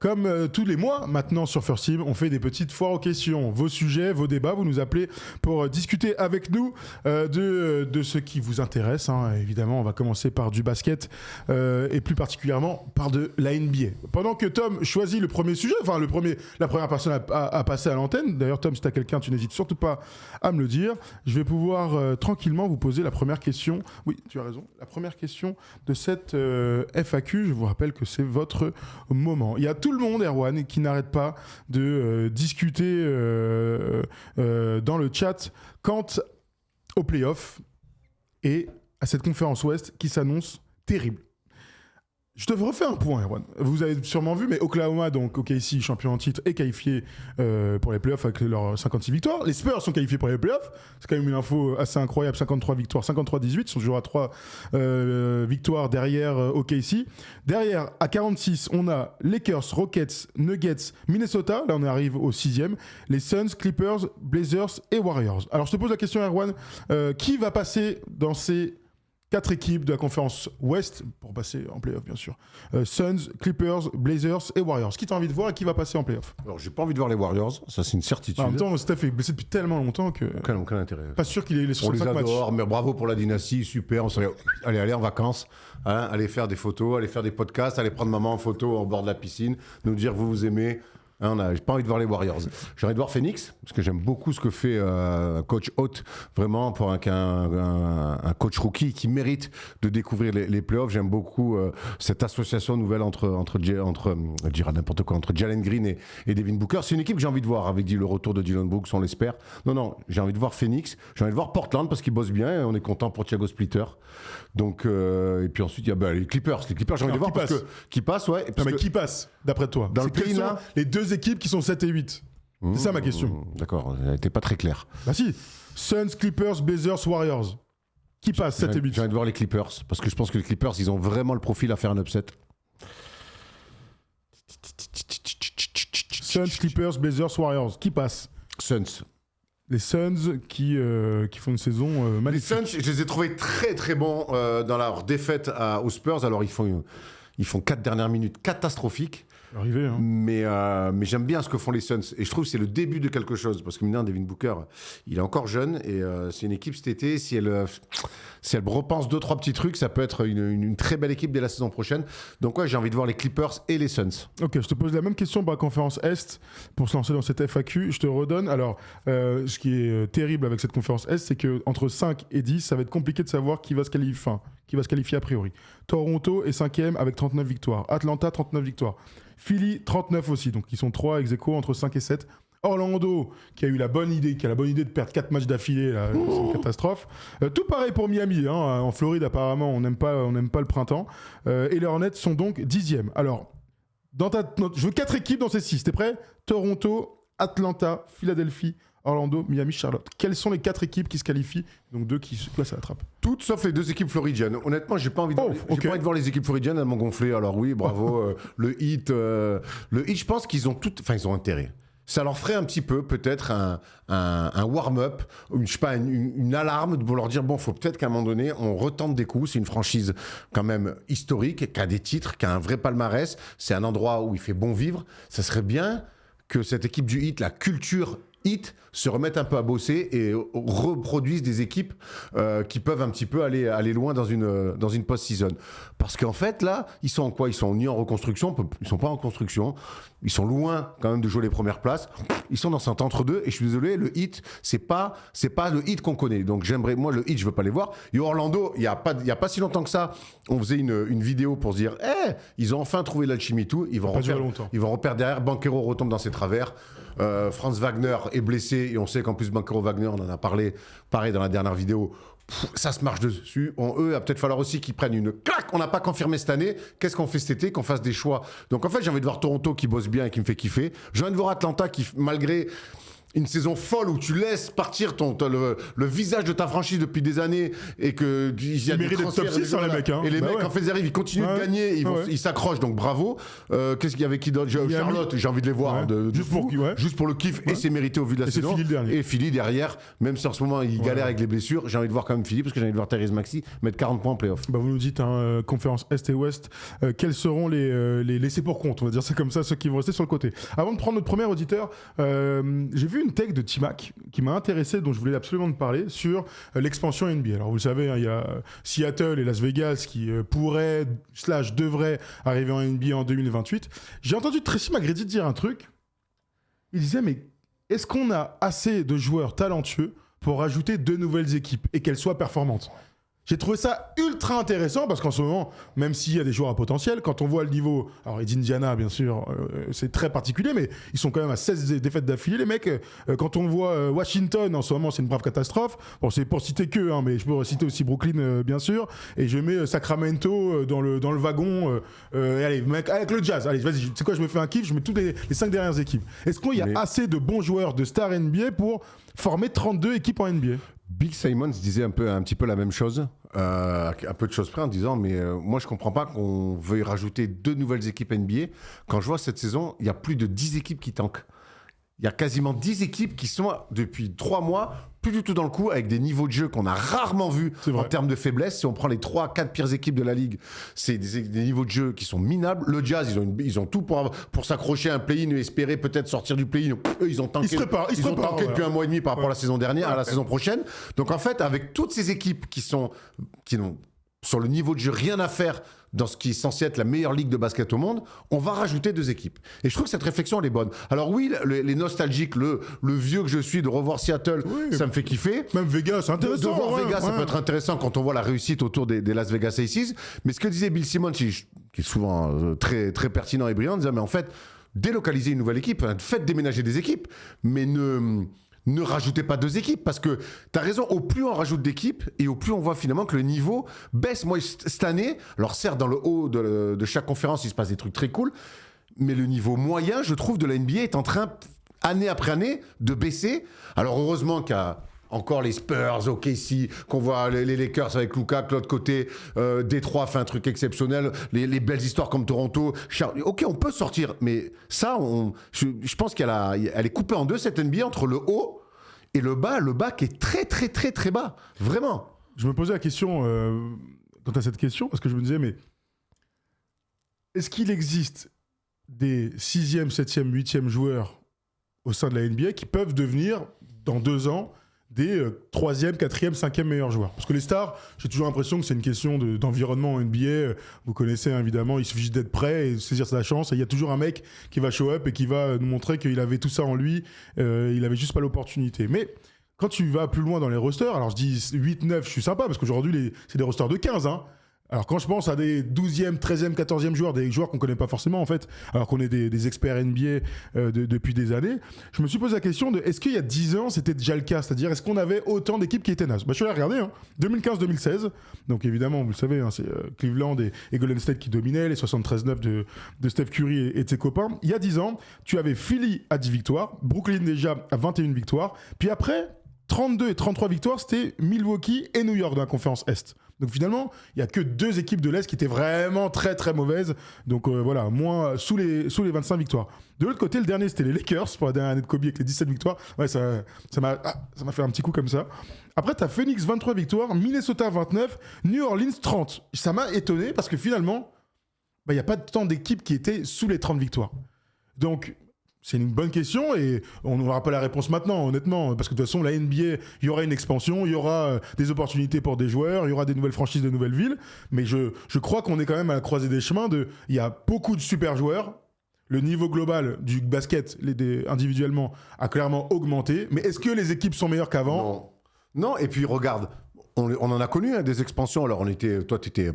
Comme tous les mois, maintenant sur First Team, on fait des petites foires aux questions. Vos sujets, vos débats, vous nous appelez pour discuter avec nous de ce qui vous intéresse. Hein. Évidemment, on va commencer par du basket et plus particulièrement par de la NBA. Pendant que Tom choisit le premier sujet, enfin la première personne à passer à l'antenne, d'ailleurs Tom, si tu as quelqu'un, tu n'hésites surtout pas à me le dire, je vais pouvoir tranquillement vous poser la première question. Oui, tu as raison. La première question de cette FAQ, je vous rappelle que c'est votre moment. Il y a tout le monde, Erwan, qui n'arrête pas de discuter dans le chat quant aux playoffs et à cette conférence Ouest qui s'annonce terrible. Je te refais un point, Erwan. Vous avez sûrement vu, mais Oklahoma, donc OKC, champion en titre, est qualifié pour les playoffs avec leurs 56 victoires. Les Spurs sont qualifiés pour les playoffs. C'est quand même une info assez incroyable. 53 victoires, 53-18. Ils sont toujours à 3 victoires derrière OKC. Derrière, à 46, on a Lakers, Rockets, Nuggets, Minnesota. Là, on arrive au 6e. Les Suns, Clippers, Blazers et Warriors. Alors, je te pose la question, Erwan. Qui va passer dans ces 4 équipes de la conférence Ouest pour passer en play-off, bien sûr. Suns, Clippers, Blazers et Warriors. Qui t'as envie de voir et qui va passer en play-off? Alors, j'ai pas envie de voir les Warriors, ça c'est une certitude. En même temps, Steph est blessé depuis tellement longtemps que. Aucun intérêt. Pas sûr qu'il ait les 65 matchs. On les adore, mais bravo pour la dynastie, super. On serait... allez en vacances, hein, allez faire des photos, allez faire des podcasts, allez prendre maman en photo au bord de la piscine, nous dire vous aimez. Hein, j'ai pas envie de voir les Warriors. J'ai envie de voir Phoenix, parce que j'aime beaucoup ce que fait coach Haute, vraiment pour un coach rookie qui mérite de découvrir les playoffs. J'aime beaucoup cette association nouvelle entre Jalen Green et Devin Booker. C'est une équipe que j'ai envie de voir avec le retour de Dylan Brooks, on l'espère. Non, j'ai envie de voir Phoenix, j'ai envie de voir Portland parce qu'ils bossent bien et on est content pour Thiago Splitter. Donc, et puis ensuite, il y a les Clippers. Les Clippers, j'ai envie de voir parce que qui passent, ouais. Non, mais qui passe, d'après toi? Dans le pays, là, les deux équipes qui sont 7 et 8. C'est ça ma question. D'accord, elle n'était pas très claire. Bah si. Suns, Clippers, Blazers, Warriors. Qui passe 7 et 8? J'ai envie de voir les Clippers, parce que je pense que les Clippers, ils ont vraiment le profil à faire un upset. Suns, Clippers, Blazers, Warriors. Qui passe? Suns. Les Suns qui font une saison maléfique. Les Suns, je les ai trouvés très très bons dans leur défaite aux Spurs. Alors ils font 4 dernières minutes catastrophiques. Arrivé, hein. Mais j'aime bien ce que font les Suns. Et je trouve que c'est le début de quelque chose. Parce que maintenant, Devin Booker, il est encore jeune. Et c'est une équipe cet été. Si elle repense 2-3 petits trucs, ça peut être une très belle équipe dès la saison prochaine. Donc ouais, j'ai envie de voir les Clippers et les Suns. Ok, je te pose la même question pour la conférence Est. Pour se lancer dans cette FAQ, je te redonne. Alors, ce qui est terrible avec cette conférence Est, c'est qu'entre 5 et 10, ça va être compliqué de savoir qui va se qualifier a priori. Toronto est 5e avec 39 victoires. Atlanta, 39 victoires. Philly, 39 aussi. Donc, ils sont 3 ex-aequo entre 5 et 7. Orlando, qui a la bonne idée de perdre 4 matchs d'affilée, là, c'est une catastrophe. Tout pareil pour Miami, hein, en Floride apparemment on n'aime pas le printemps. Et les Hornets sont donc 10e. Alors, je veux 4 équipes dans ces 6, t'es prêt? Toronto, Atlanta, Philadelphie, Orlando, Miami, Charlotte. Quelles sont les 4 équipes qui se qualifient? Donc 2 qui se l'attrapent. Toutes sauf les 2 équipes floridiennes. Honnêtement, j'ai pas envie de voir les équipes floridiennes, elles m'ont gonflé. Alors oui, bravo. Le Heat, je pense qu'ils ont ils ont intérêt. Ça leur ferait un petit peu, peut-être, un warm-up, une alarme pour leur dire, bon, faut peut-être qu'à un moment donné, on retente des coups. C'est une franchise quand même historique, qui a des titres, qui a un vrai palmarès. C'est un endroit où il fait bon vivre. Ça serait bien que cette équipe du Heat, la culture Heat, se remettent un peu à bosser et reproduisent des équipes qui peuvent un petit peu aller loin dans une post-season. Parce qu'en fait, là, ils sont en quoi? Ils sont ni en reconstruction, ils sont pas en construction, ils sont loin quand même de jouer les premières places. Ils sont dans cet entre-deux et je suis désolé, le Heat, c'est pas le Heat qu'on connaît. Donc moi, le Heat, je veux pas les voir. Et Orlando, il y a pas si longtemps que ça, on faisait une vidéo pour se dire, ils ont enfin trouvé l'alchimie tout. Ils vont repérer derrière. Banchero retombe dans ses travers. Franz Wagner est blessé et on sait qu'en plus Banchero Wagner, on en a parlé pareil dans la dernière vidéo, ça se marche dessus. Eux, il va peut-être falloir aussi qu'ils prennent une claque. On n'a pas confirmé cette année. Qu'est-ce qu'on fait cet été? Qu'on fasse des choix. Donc en fait, j'ai envie de voir Toronto qui bosse bien et qui me fait kiffer. J'ai envie de voir Atlanta qui, malgré une saison folle où tu laisses partir le visage de ta franchise depuis des années et que il y a des transferts top 6 les mecs, hein. Et les mecs en fait ils arrivent, ils continuent de gagner, ils s'accrochent, donc bravo. Qu'est-ce qu'il y avait qui d'autre? Charlotte, j'ai envie de les voir juste pour le kiff, et c'est mérité au vu de la saison. Et Philly derrière, même si en ce moment il galère avec les blessures, j'ai envie de voir quand même Philly parce que j'ai envie de voir Therese Maxey mettre 40 points en playoff. Vous nous dites conférence Est et Ouest, quels seront les laissés pour compte, on va dire ça comme ça, ceux qui vont rester sur le côté. Avant de prendre notre premier auditeur, j'ai vu une tech de T-Mac qui m'a intéressé, dont je voulais absolument te parler, sur l'expansion NBA. Alors vous le savez, il y a Seattle et Las Vegas qui devraient arriver en NBA en 2028. J'ai entendu Tracy McGrady dire un truc. Il disait, mais est-ce qu'on a assez de joueurs talentueux pour rajouter 2 nouvelles équipes et qu'elles soient performantes? J'ai trouvé ça ultra intéressant parce qu'en ce moment, même s'il y a des joueurs à potentiel, quand on voit le niveau, alors d'Indiana bien sûr, c'est très particulier, mais ils sont quand même à 16 défaites d'affilée les mecs. Quand on voit Washington en ce moment, c'est une brave catastrophe. Bon, c'est pour citer que, hein, mais je peux citer aussi Brooklyn bien sûr, et je mets Sacramento dans le wagon. Allez mec, avec le Jazz, allez vas-y, tu sais quoi, je me fais un kiff, je mets toutes les 5 dernières équipes. Est-ce qu'il y a assez de bons joueurs de stars NBA pour former 32 équipes en NBA? Bill Simmons disait un petit peu la même chose, un peu de choses près, en disant mais moi je comprends pas qu'on veuille rajouter 2 nouvelles équipes NBA. Quand je vois cette saison, il y a plus de 10 équipes qui tankent. Il y a quasiment 10 équipes qui sont depuis 3 mois plus du tout dans le coup, avec des niveaux de jeu qu'on a rarement vus en termes de faiblesse. Si on prend les 3-4 pires équipes de la ligue, c'est des niveaux de jeu qui sont minables. Le Jazz, ils ont tout pour s'accrocher à un play-in et espérer peut-être sortir du play-in. Eux, ils ont tanké depuis un mois et demi par rapport à la saison dernière, à la saison prochaine. Donc en fait, avec toutes ces équipes qui n'ont sur le niveau de jeu rien à faire dans ce qui est censé être la meilleure ligue de basket au monde, on va rajouter 2 équipes. Et je trouve que cette réflexion, elle est bonne. Alors oui, les nostalgiques, le vieux que je suis, de revoir Seattle, ça me fait kiffer. Même Vegas, c'est intéressant. De voir Vegas, ça peut être intéressant quand on voit la réussite autour des Las Vegas Aces. Mais ce que disait Bill Simmons, qui est souvent très, très pertinent et brillant, disait, mais en fait, délocaliser une nouvelle équipe, faites déménager des équipes, mais ne rajoutez pas 2 équipes, parce que tu as raison, au plus on rajoute d'équipes et au plus on voit finalement que le niveau baisse. Moi, cette année, alors certes, dans le haut de chaque conférence, il se passe des trucs très cool, mais le niveau moyen, je trouve, de la NBA est en train, année après année, de baisser. Alors heureusement qu'il y a encore les Spurs, OKC, qu'on voit les Lakers avec Luka, de l'autre côté, Détroit fait un truc exceptionnel, les belles histoires comme Toronto. Ok, on peut sortir, mais ça, je pense qu'elle est coupée en 2, cette NBA, entre le haut et le bas qui est très, très, très, très bas. Vraiment. Je me posais la question, quant à cette question, parce que je me disais, mais est-ce qu'il existe des 6e, 7e, 8e joueurs au sein de la NBA qui peuvent devenir, dans 2 ans, des 3e, 4e, 5e meilleurs joueurs? Parce que les stars, j'ai toujours l'impression que c'est une question d'environnement en NBA. Vous connaissez évidemment, il suffit d'être prêt et saisir sa chance. Et il y a toujours un mec qui va show up et qui va nous montrer qu'il avait tout ça en lui. Il avait juste pas l'opportunité. Mais quand tu vas plus loin dans les rosters, alors je dis 8, 9, je suis sympa parce qu'aujourd'hui, c'est des rosters de 15. Hein. Alors quand je pense à des 12e, 13e, 14e joueurs, des joueurs qu'on connaît pas forcément en fait, alors qu'on est des experts NBA depuis des années, je me suis posé la question de est-ce qu'il y a 10 ans c'était déjà le cas, c'est-à-dire est-ce qu'on avait autant d'équipes qui étaient nazes? Je suis allé regarder, 2015-2016, donc évidemment vous le savez, c'est Cleveland et Golden State qui dominaient, les 73-9 de Steph Curry et de ses copains. Il y a 10 ans, tu avais Philly à 10 victoires, Brooklyn déjà à 21 victoires, puis après 32 et 33 victoires, c'était Milwaukee et New York dans la conférence Est. Donc finalement, il n'y a que 2 équipes de l'Est qui étaient vraiment très très mauvaises. Donc voilà, moins sous les 25 victoires. De l'autre côté, le dernier, c'était les Lakers pour la dernière année de Kobe avec les 17 victoires. Ouais, ça m'a fait un petit coup comme ça. Après, tu as Phoenix 23 victoires, Minnesota 29, New Orleans 30. Ça m'a étonné parce que finalement, il n'y a pas tant d'équipes qui étaient sous les 30 victoires. Donc c'est une bonne question et on n'aura pas la réponse maintenant, honnêtement, parce que de toute façon, la NBA, il y aura une expansion, il y aura des opportunités pour des joueurs, il y aura des nouvelles franchises de nouvelles villes, mais je crois qu'on est quand même à la croisée des chemins il y a beaucoup de super joueurs, le niveau global du basket individuellement a clairement augmenté, mais est-ce que les équipes sont meilleures qu'avant ? Non, et puis regarde, on en a connu des expansions. Alors, toi, t'étais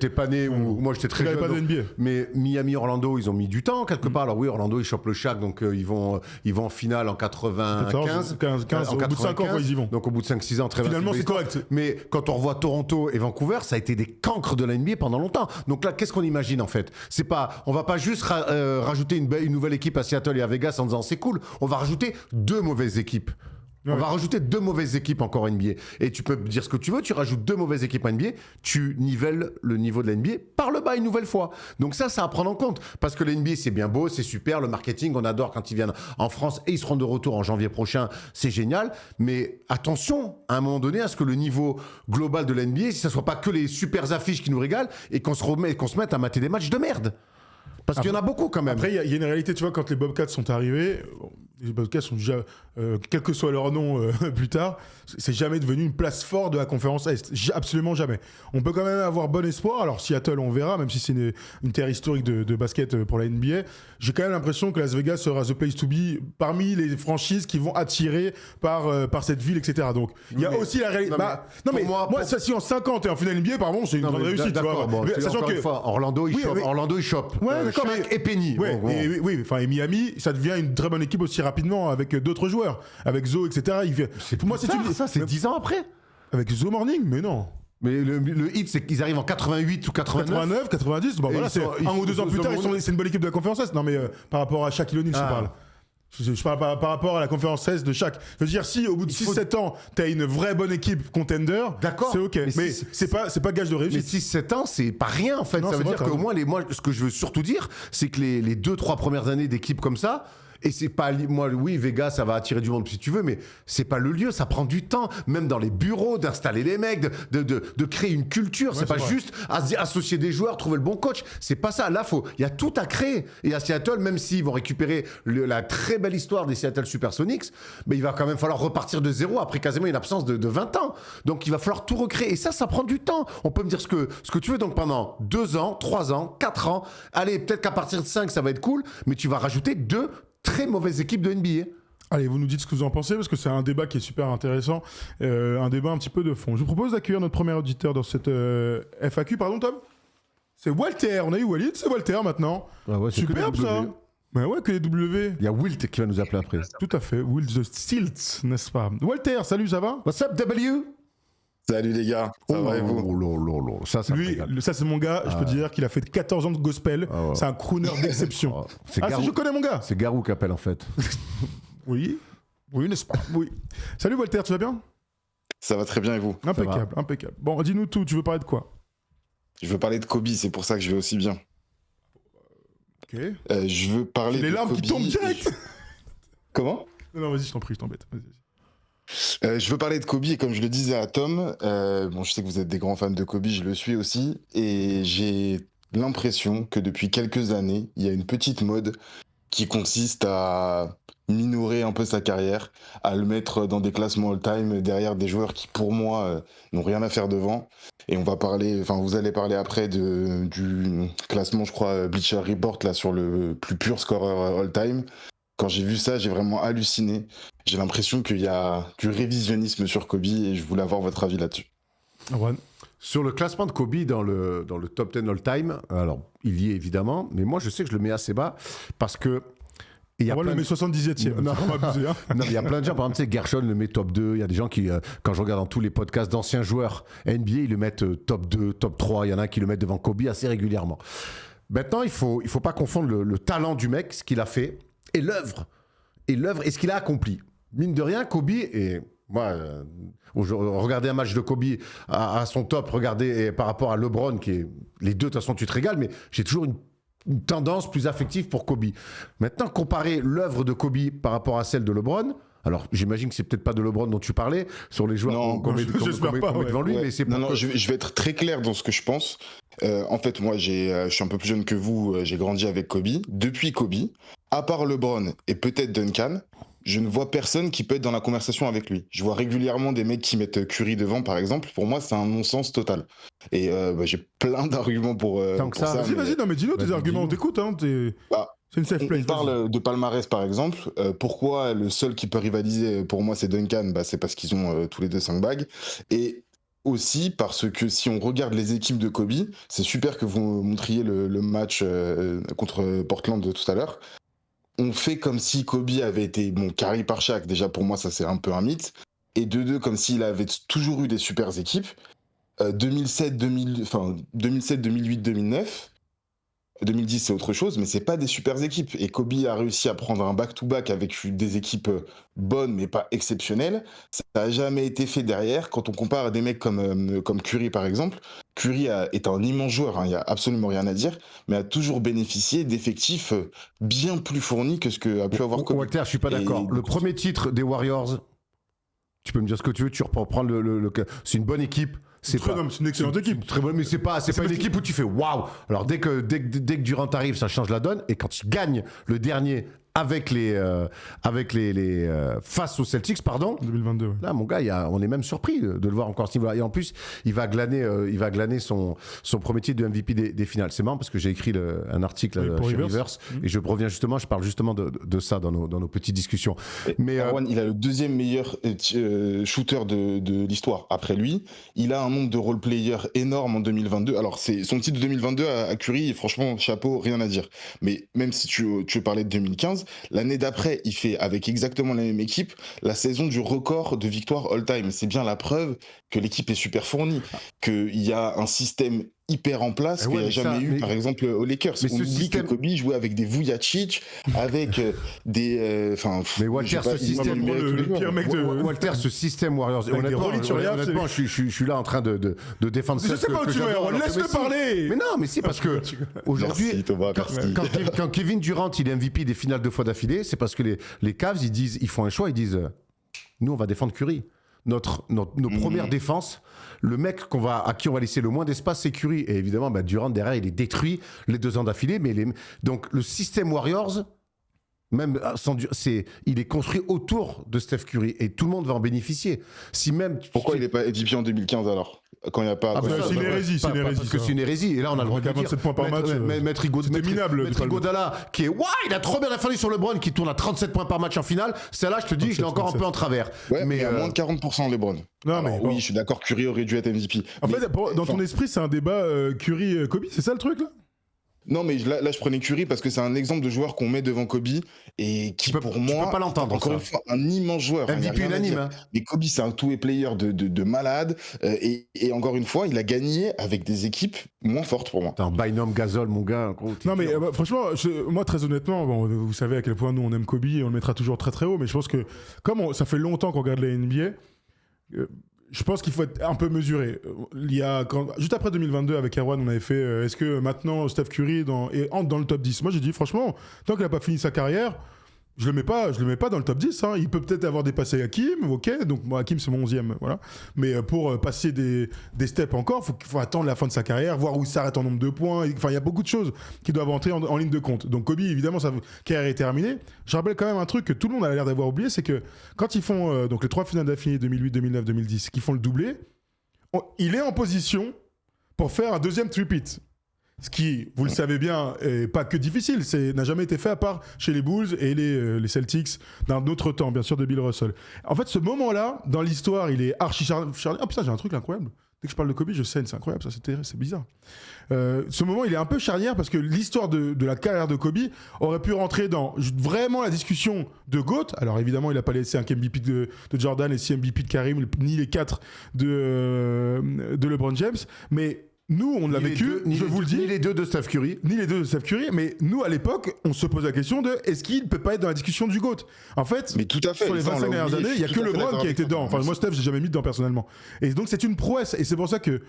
pas né, ou moi, j'étais très jeune. Pas de NBA. Mais Miami, Orlando, ils ont mis du temps quelque part. Alors oui, Orlando, ils chopent le Shaq, donc ils vont en finale en 95. 15, en au bout de 5 ans, quand ils y vont. Donc au bout de 5-6 ans, très bien. Finalement, c'est correct. Mais quand on revoit Toronto et Vancouver, ça a été des cancres de la NBA pendant longtemps. Donc là, qu'est-ce qu'on imagine en fait ? On va pas juste rajouter une nouvelle équipe à Seattle et à Vegas en disant c'est cool. On va rajouter 2 mauvaises équipes. On va rajouter 2 mauvaises équipes encore en NBA. Et tu peux dire ce que tu veux, tu rajoutes 2 mauvaises équipes en NBA, tu nivelles le niveau de la NBA par le bas une nouvelle fois. Donc ça à prendre en compte. Parce que la NBA, c'est bien beau, c'est super, le marketing, on adore quand ils viennent en France et ils seront de retour en janvier prochain, c'est génial. Mais attention, à un moment donné, à ce que le niveau global de la NBA, si ça ne soit pas que les super affiches qui nous régalent et qu'on se mette à mater des matchs de merde. Parce qu'il y en a beaucoup quand même. Après, il y a une réalité, tu vois, quand les Bobcats sont arrivés, les Bobcats sont déjà, quel que soit leur nom plus tard, c'est jamais devenu une place forte de la conférence Est. Absolument jamais. On peut quand même avoir bon espoir. Alors, Seattle, on verra, même si c'est une terre historique de basket pour la NBA. J'ai quand même l'impression que Las Vegas sera the place to be parmi les franchises qui vont attirer par cette ville, etc. Donc, il y a aussi la réalité. Moi, si en 50 et en finale NBA, pardon, c'est une grande réussite. D'accord, sachant que Orlando, il chope. Ouais, d'accord, et Penny. Ouais, et Miami, ça devient une très bonne équipe aussi rapidement avec d'autres joueurs, avec Zo, etc. Pour moi, c'est 10 ans après. Avec Zo Morning, mais non. Mais le hit, c'est qu'ils arrivent en 88 ou 89. 90, bon voilà, c'est 1 ou 2 ans plus tard, c'est une bonne équipe de la conférence Est. Non, mais par rapport à Shaquille O'Neal, je parle. Je parle par rapport à la conférence Est de chaque. Je veux dire, si au bout de 6-7 ans, t'as une vraie bonne équipe contender, c'est ok. Mais c'est pas gage de réussite. Mais 6-7 ans, c'est pas rien en fait. Non, ça veut dire qu'au moins, ce que je veux surtout dire, c'est que les 2-3 premières années d'équipes comme ça, et c'est pas, moi, oui, Vegas, ça va attirer du monde si tu veux, mais c'est pas le lieu, ça prend du temps, même dans les bureaux, d'installer les mecs, de créer une culture. C'est pas juste associer des joueurs, trouver le bon coach. C'est pas ça. Là, il y a tout à créer. Et à Seattle, même s'ils vont récupérer la très belle histoire des Seattle Supersonics, mais il va quand même falloir repartir de zéro après quasiment une absence de 20 ans. Donc, il va falloir tout recréer. Et ça prend du temps. On peut me dire ce que tu veux. Donc, pendant 2 ans, 3 ans, 4 ans, allez, peut-être qu'à partir de 5, ça va être cool, mais tu vas rajouter 2 très mauvaise équipe de NBA. Allez, vous nous dites ce que vous en pensez, parce que c'est un débat qui est super intéressant, un débat un petit peu de fond. Je vous propose d'accueillir notre premier auditeur dans cette FAQ. Pardon, Tom ? C'est Walter. On a eu Walid, c'est Walter maintenant. Ah ouais, superbe ça. Mais ouais, que les W. Il y a Wilt qui va nous appeler après. Tout à fait, Wilt the Stilt, n'est-ce pas ? Walter, salut, ça va ? What's up, W ? Salut les gars, ça va et vous ? Ça c'est mon gars, je peux dire qu'il a fait 14 ans de gospel, c'est un crooner d'exception. Si je connais mon gars. C'est Garou qui appelle en fait. Oui, n'est-ce pas ? Oui. Salut Walter, tu vas bien ? Ça va très bien et vous ? Impeccable. Bon, dis-nous tout, tu veux parler de quoi ? Je veux parler de Kobe, c'est pour ça que je vais aussi bien. Ok. Je veux parler de Kobe. Les larmes qui tombent direct. Comment ? Non, vas-y, je t'en prie, je t'embête. Vas-y. Je veux parler de Kobe et comme je le disais à Tom, je sais que vous êtes des grands fans de Kobe, je le suis aussi, et j'ai l'impression que depuis quelques années, il y a une petite mode qui consiste à minorer un peu sa carrière, à le mettre dans des classements all-time derrière des joueurs qui, pour moi, n'ont rien à faire devant. Et vous allez parler après du classement, je crois, Bleacher Report, là, sur le plus pur scoreur all-time. Quand j'ai vu ça, j'ai vraiment halluciné. J'ai l'impression qu'il y a du révisionnisme sur Kobe et je voulais avoir votre avis là-dessus. Sur le classement de Kobe dans le top 10 all-time, alors il y est évidemment, mais moi je sais que je le mets assez bas parce que on va le mettre 77e. Non, il y a plein de gens, par exemple, Gershon le met top 2. Il y a des gens qui, quand je regarde dans tous les podcasts d'anciens joueurs NBA, ils le mettent top 2, top 3. Il y en a qui le mettent devant Kobe assez régulièrement. Maintenant, il faut pas confondre le talent du mec, ce qu'il a fait, et l'œuvre et ce qu'il a accompli. Mine de rien, Kobe, et moi, regardez un match de Kobe à son top, regardez par rapport à LeBron, qui est les deux, de toute façon, tu te régales, mais j'ai toujours une tendance plus affective pour Kobe. Maintenant, comparer l'œuvre de Kobe par rapport à celle de LeBron, alors j'imagine que c'est peut-être pas de LeBron dont tu parlais, sur les joueurs qu'on met devant lui, mais c'est pas... Non, je vais être très clair dans ce que je pense. En fait, moi, je suis un peu plus jeune que vous, j'ai grandi avec Kobe. Depuis Kobe, à part LeBron et peut-être Duncan, je ne vois personne qui peut être dans la conversation avec lui. Je vois régulièrement des mecs qui mettent Curry devant, par exemple. Pour moi, c'est un non-sens total. Et j'ai plein d'arguments pour ça. Vas-y, non mais dis-nous tes arguments, on t'écoute. C'est une safe place. On parle de palmarès, par exemple. Pourquoi le seul qui peut rivaliser, pour moi, c'est Duncan ? C'est parce qu'ils ont tous les deux 5 bagues. Et aussi parce que si on regarde les équipes de Kobe, c'est super que vous montriez le match contre Portland tout à l'heure. On fait comme si Kobe avait été carré par Shaq. Déjà pour moi ça c'est un peu un mythe. Et de deux comme s'il avait toujours eu des super équipes. 2007, 2008, 2009. 2010 c'est autre chose, mais c'est pas des super équipes. Et Kobe a réussi à prendre un back-to-back avec des équipes bonnes mais pas exceptionnelles. Ça n'a jamais été fait derrière. Quand on compare à des mecs comme Curry par exemple, Curry est un immense joueur, il n'y a absolument rien à dire, mais a toujours bénéficié d'effectifs bien plus fournis que ce qu'a pu avoir Kobe. Walter, je suis pas d'accord. Le premier titre des Warriors, tu peux me dire ce que tu veux, tu reprends c'est une bonne équipe. C'est une excellente équipe. Très bonne, mais c'est pas une équipe où tu fais waouh. Alors dès que Durant arrive, ça change la donne. Et quand il gagne le dernier avec les face aux Celtics, pardon. 2022. Ouais. Là, mon gars, on est même surpris de le voir encore à ce niveau-là. Et en plus, il va glaner son premier titre de MVP des finales. C'est marrant parce que j'ai écrit un article chez Rivers et je parle justement de ça dans nos petites discussions. Mais Erwan, il a le deuxième meilleur shooter de l'histoire. Après lui, il a un nombre de role-players énorme en 2022. Alors, c'est son titre de 2022 à Curry, franchement, chapeau, rien à dire. Mais même si tu veux parler de 2015, l'année d'après, il fait avec exactement la même équipe la saison du record de victoires all-time. C'est bien la preuve que l'équipe est super fournie, qu'il y a un système hyper en place qu'il n'y a jamais eu, par exemple, aux Lakers. On oublie que Kobe jouait avec des Vujacic, avec des... mais Walter, ce système... Walter, ce système Warriors... Honnêtement, je suis là en train de défendre ça. Je sais pas où tu vas, laisse-le parler. Mais non, mais si, parce que aujourd'hui, quand Kevin Durant, il est MVP des finales 2 fois d'affilée, c'est parce que les Cavs, ils font un choix, ils disent, nous, on va défendre Curry. Nos premières défenses, le mec à qui on va laisser le moins d'espace, c'est Curry. Et évidemment, Durant, derrière, il est détruit les 2 ans d'affilée. Donc, le système Warriors, même il est construit autour de Steph Curry. Et tout le monde va en bénéficier. Pourquoi il n'est pas MVP en 2015 alors ? Quand il n'y a pas... c'est une hérésie. Parce que c'est une hérésie. Et là, on a le droit de dire. 27 points par match. Maître Iguodala, qui est... il a trop bien défendu sur LeBron, qui tourne à 37 points par match en finale. Celle-là, je te dis, je l'ai encore un peu en travers. Ouais, mais à moins de 40% LeBron. Non, mais oui, je suis d'accord, Curry aurait dû être MVP. En fait, dans ton esprit, c'est un débat Curry-Kobe, c'est ça le truc là ? Non, mais là, je prenais Curry parce que c'est un exemple de joueur qu'on met devant Kobe et qui, pour moi, tu peux pas l'entendre, encore une fois, un immense joueur. MVP unanime. Mais Kobe, c'est un two-way player de malade. Et encore une fois, il a gagné avec des équipes moins fortes pour moi. T'es un Bynum Gasol, mon gars. Non, mais franchement, moi, très honnêtement, vous savez à quel point nous, on aime Kobe et on le mettra toujours très très haut. Mais je pense que, comme ça fait longtemps qu'on regarde la NBA, je pense qu'il faut être un peu mesuré. Juste après 2022, avec Erwan, on avait fait est-ce que maintenant Steph Curry entre dans le top 10 ? Moi, j'ai dit franchement, tant qu'il n'a pas fini sa carrière, je le mets pas dans le top 10. Hein. Il peut peut-être avoir dépassé Hakim, ok. Donc moi, Hakim, c'est mon 11e. Voilà. Mais pour passer des steps encore, il faut attendre la fin de sa carrière, voir où il s'arrête en nombre de points. Enfin, il y a beaucoup de choses qui doivent entrer en ligne de compte. Donc Kobe, évidemment, sa carrière est terminée. Je rappelle quand même un truc que tout le monde a l'air d'avoir oublié, c'est que quand ils font donc les 3 finales d'affilée, 2008, 2009, 2010, qui font le doublé, il est en position pour faire un deuxième three-peat. Ce qui, vous le savez bien, est pas que difficile, n'a jamais été fait à part chez les Bulls et les Celtics d'un autre temps, bien sûr, de Bill Russell. En fait, ce moment-là, dans l'histoire, il est archi charnière. Oh putain, j'ai un truc incroyable. Dès que je parle de Kobe, je saigne, c'est incroyable, ça, c'est bizarre. Ce moment, il est un peu charnière parce que l'histoire de la carrière de Kobe aurait pu rentrer dans vraiment la discussion de GOAT. Alors évidemment, il n'a pas laissé un MVP de Jordan et 6 MVP de Karim, ni les 4 de LeBron James, mais nous, on l'a vécu, je vous le dis. Ni les 2 de Steph Curry. Mais nous, à l'époque, on se pose la question de est-ce qu'il ne peut pas être dans la discussion du GOAT ? En fait, mais tout à fait, sur les 25 dernières années, il n'y a que LeBron qui a été dedans. Enfin, moi, Steph, j'ai jamais mis dedans personnellement. Et donc, c'est une prouesse. Et c'est pour ça que,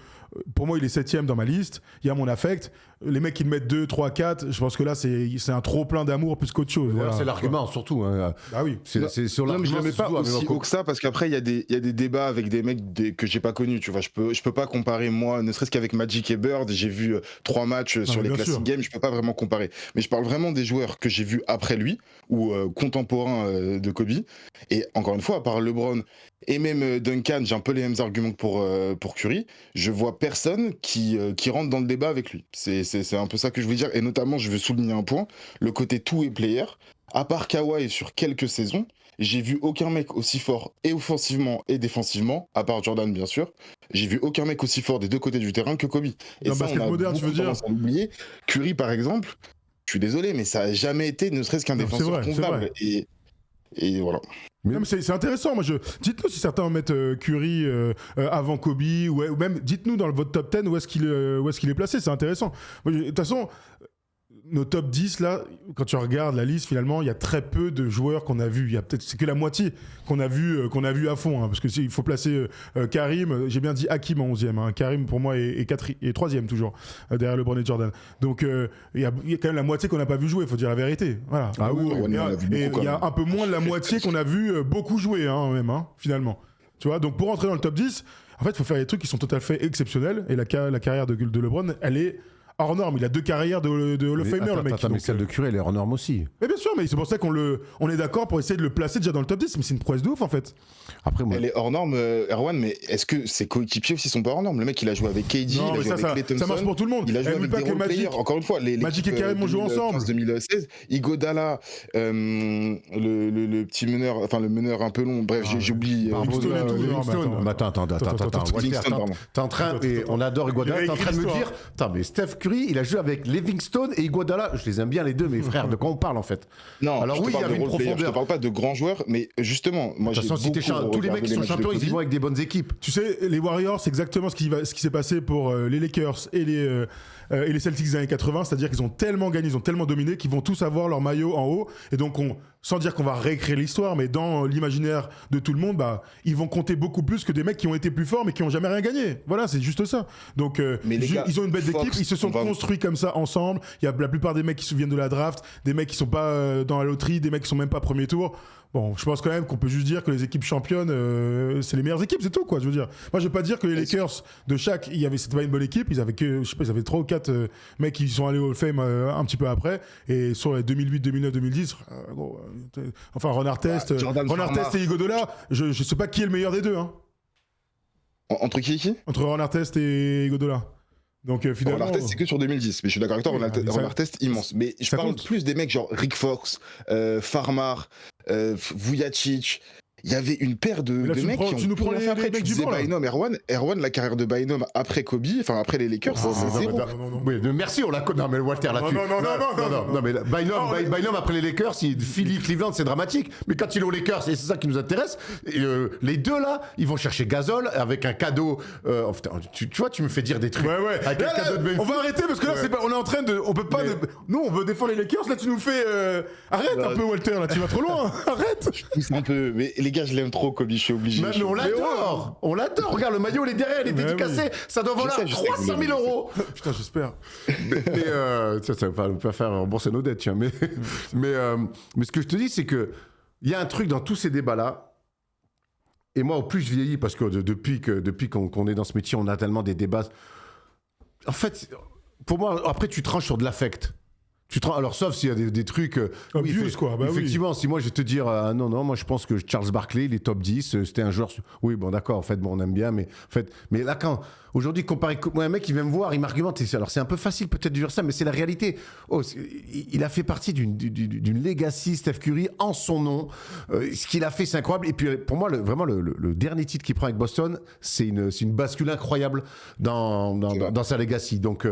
pour moi, il est 7e dans ma liste. Il y a mon affect. Les mecs qui le mettent 2, 3, 4, je pense que là, c'est un trop plein d'amour plus qu'autre chose. Voilà, c'est l'argument, surtout. Hein. Ah oui. C'est sur l'argument. Non, mais je ne le mets pas aussi haut que ça, parce qu'après, il y a des débats avec des mecs que j'ai pas connus. Tu vois, je peux pas comparer, moi, ne serait-ce qu'avec Magic et Bird. J'ai vu 3 matchs sur les Classic Games, je peux pas vraiment comparer. Mais je parle vraiment des joueurs que j'ai vus après lui, ou contemporains de Kobe. Et encore une fois, à part LeBron et même Duncan, j'ai un peu les mêmes arguments que pour Curry. Je vois personne qui rentre dans le débat avec lui. C'est un peu ça que je veux dire. Et notamment, je veux souligner un point, le côté two-way player. À part Kawhi sur quelques saisons, j'ai vu aucun mec aussi fort et offensivement et défensivement, à part Jordan bien sûr. J'ai vu aucun mec aussi fort des deux côtés du terrain que Kobe. Et Dans le ça, basket on a moderne, tu veux beaucoup dire? tendance à l'oublier. Curry, par exemple, je suis désolé, mais ça a jamais été ne serait-ce qu'un Non, c'est défenseur vrai, c'est convenable. vrai. Et voilà. Non, mais c'est intéressant. Moi, dites-nous si certains mettent Curry avant Kobe ou même dites-nous dans votre top 10 où est-ce qu'il est placé. C'est intéressant. Moi, de toute façon, nos top 10 là, quand tu regardes la liste, finalement, il y a très peu de joueurs qu'on a vus. Il y a peut-être c'est que la moitié qu'on a vu à fond. Parce que il faut placer Karim. J'ai bien dit Hakim en 11e. Karim pour moi est 3e toujours derrière LeBron et Jordan. Donc il y a quand même la moitié qu'on n'a pas vu jouer. Il faut dire la vérité. Voilà. Ah oui, Et il y a un peu moins de la moitié qu'on a vu beaucoup jouer même finalement. Tu vois. Donc pour rentrer dans le top 10, en fait, il faut faire des trucs qui sont tout à fait exceptionnels. Et la carrière de LeBron, elle est hors norme. Il a 2 carrières de Hall of Famer, le mec. Attends, mais celle de Curry, elle est hors norme aussi. Mais bien sûr, mais c'est pour ça on est d'accord pour essayer de le placer déjà dans le top 10, mais c'est une prouesse de ouf en fait. Après, moi... Elle est hors norme, Erwan, mais est-ce que ses coéquipiers aussi sont pas hors norme? Le mec, il a joué avec KD, Non, il a joué avec Klay Thompson. Ça marche pour tout le monde. Il a joué avec des role players. Encore une fois, Magic et Karim ont joué ensemble. 2016, Iguodala, le petit meneur, enfin le meneur un peu long, bref, j'ai oublié. Livingstone. Attends. T'es en train, et on adore Iguodala, t'es en train de me dire, attends, mais Steph Curry, il a joué avec Livingstone et Iguodala. Je les aime bien les deux, mes frères. De quoi on parle en fait? Non, alors oui, il y avait une profondeur. Je te parle pas de grands joueurs, mais justement, moi j'ai tous les mecs qui sont champions, ils y vont avec des bonnes équipes. Tu sais, les Warriors, c'est exactement ce qui s'est passé pour les Lakers et les Celtics des années 80, c'est-à-dire qu'ils ont tellement gagné, ils ont tellement dominé qu'ils vont tous avoir leur maillot en haut. Et donc, sans dire qu'on va réécrire l'histoire, mais dans l'imaginaire de tout le monde, ils vont compter beaucoup plus que des mecs qui ont été plus forts mais qui n'ont jamais rien gagné. Voilà, c'est juste ça. Donc, ils ont une bête d'équipe, ils se sont construits comme ça ensemble. Il y a la plupart des mecs qui viennent de la draft, des mecs qui sont pas dans la loterie, des mecs qui sont même pas premier tour. Bon, je pense quand même qu'on peut juste dire que les équipes championnes, c'est les meilleures équipes, c'est tout, quoi. Je veux dire, moi, je vais pas dire que les Lakers c'était pas une bonne équipe. Ils avaient ils avaient 3 ou 4 mecs qui sont allés au Hall of Fame un petit peu après. Et sur les 2008, 2009, 2010, enfin, Ron Artest et Iguodala, je sais pas qui est le meilleur des deux. Entre qui? Entre Ron Artest et Iguodala. Donc finalement, Ron Artest, c'est que sur 2010, mais je suis d'accord avec toi, Ron Artest immense. Mais je parle plus des mecs genre Rick Fox, Farmar, Vujacic. Il y avait une paire de mecs qui ont tout fait après. Tu disais Bynum, Erwan, la carrière de Bynum après Kobe, enfin après les Lakers, c'est zéro. Oui, merci, on la connaît. Non, mais Walter, là-dessus. Non, mais Bynum après les Lakers, Philly, Cleveland, c'est dramatique. Mais quand il est aux Lakers, et c'est ça qui nous intéresse, les deux là, ils vont chercher Gasol avec un cadeau. Tu vois, tu me fais dire des trucs. Ouais. Avec un cadeau de Memphis. On va arrêter parce que là, on est en train de. On peut pas. Nous, on veut défendre les Lakers. Là, tu nous fais. Arrête un peu, Walter. Là, tu vas trop loin. Arrête. Un peu. Mais les gars, je l'aime trop, Kobe, je suis obligé. Mais on l'adore. On l'adore. Regarde, le maillot, il est derrière, il est dédicacé. Ça doit valoir 300 000 euros. Putain, j'espère. Mais ça va pas faire rembourser nos dettes, tiens. Mais ce que je te dis, c'est que il y a un truc dans tous ces débats-là. Et moi, au plus je vieillis, parce que depuis qu'on est dans ce métier, on a tellement des débats. En fait, pour moi, après, tu tranches sur de l'affect. Alors, sauf s'il y a des trucs. Obvious, quoi. Effectivement, si moi je vais te dire, non, moi je pense que Charles Barkley, il est top 10, c'était un joueur. Oui, bon, d'accord, en fait, on aime bien, mais là, aujourd'hui, comparé. Moi, un mec qui vient me voir, il m'argumente. Alors, c'est un peu facile peut-être de dire ça, mais c'est la réalité. Il a fait partie d'une legacy, Steph Curry, en son nom. Ce qu'il a fait, c'est incroyable. Et puis, pour moi, vraiment, le dernier titre qu'il prend avec Boston, c'est une bascule incroyable dans sa legacy. Donc,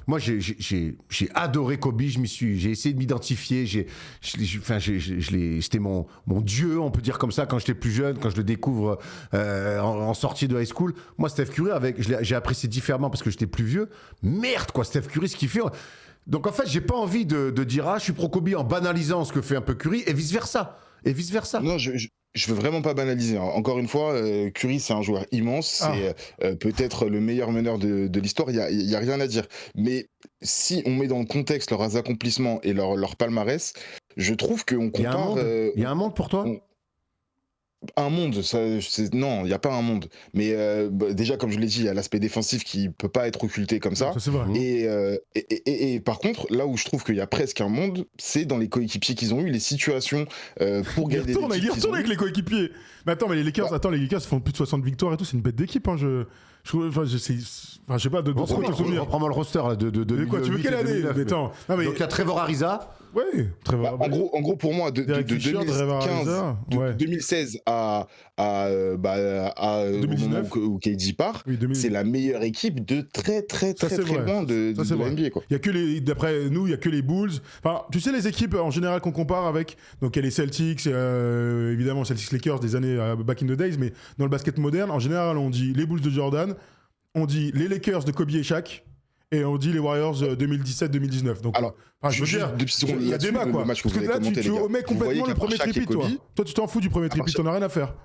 moi, j'ai adoré Kobe, j'ai essayé de m'identifier, c'était mon dieu, on peut dire comme ça, quand j'étais plus jeune, quand je le découvre en sortie de high school. Moi, Steph Curry, j'ai apprécié différemment parce que j'étais plus vieux. Merde, quoi, Steph Curry, ce qu'il fait. Donc, en fait, j'ai pas envie de dire, je suis pro Kobe en banalisant ce que fait un peu Curry, et vice-versa. Non, je veux vraiment pas banaliser. Encore une fois, Curry, c'est un joueur immense. C'est peut-être le meilleur meneur de l'histoire. Il y a rien à dire. Mais si on met dans le contexte leurs accomplissements et leur palmarès, je trouve qu'on compare. Il y a un monde pour toi Un monde, non, il n'y a pas un monde. Mais déjà, comme je l'ai dit, il y a l'aspect défensif qui peut pas être occulté comme ça. Ça, c'est vrai. Et par contre, là où je trouve qu'il y a presque un monde, c'est dans les coéquipiers qu'ils ont eu, les situations pour gagner des Il retourne avec les coéquipiers. Mais attends, mais les Lakers, les Lakers font plus de 60 victoires et tout, c'est une bête d'équipe. Hein, je sais pas, Reprends-moi le roster là, de quoi, tu veux quelle année? Mais attends, donc il y a Trevor Ariza. Ouais, Trevor. En gros, pour moi, de 2016 à 2019 où KD part, c'est la meilleure équipe de très loin de la NBA, quoi. Il y a que d'après nous, il y a que les Bulls. Enfin, tu sais les équipes en général qu'on compare avec, donc il y a les Celtics, évidemment Celtics Lakers des années back in the days, mais dans le basket moderne, en général, on dit les Bulls de Jordan, on dit les Lakers de Kobe et Shaq. Et on dit les Warriors 2017-2019. Donc, alors, je veux dire, il y a débat, quoi. Parce que là, tu omets complètement le premier tripit, toi. Toi, tu t'en fous du premier tripit, t'en as rien à faire.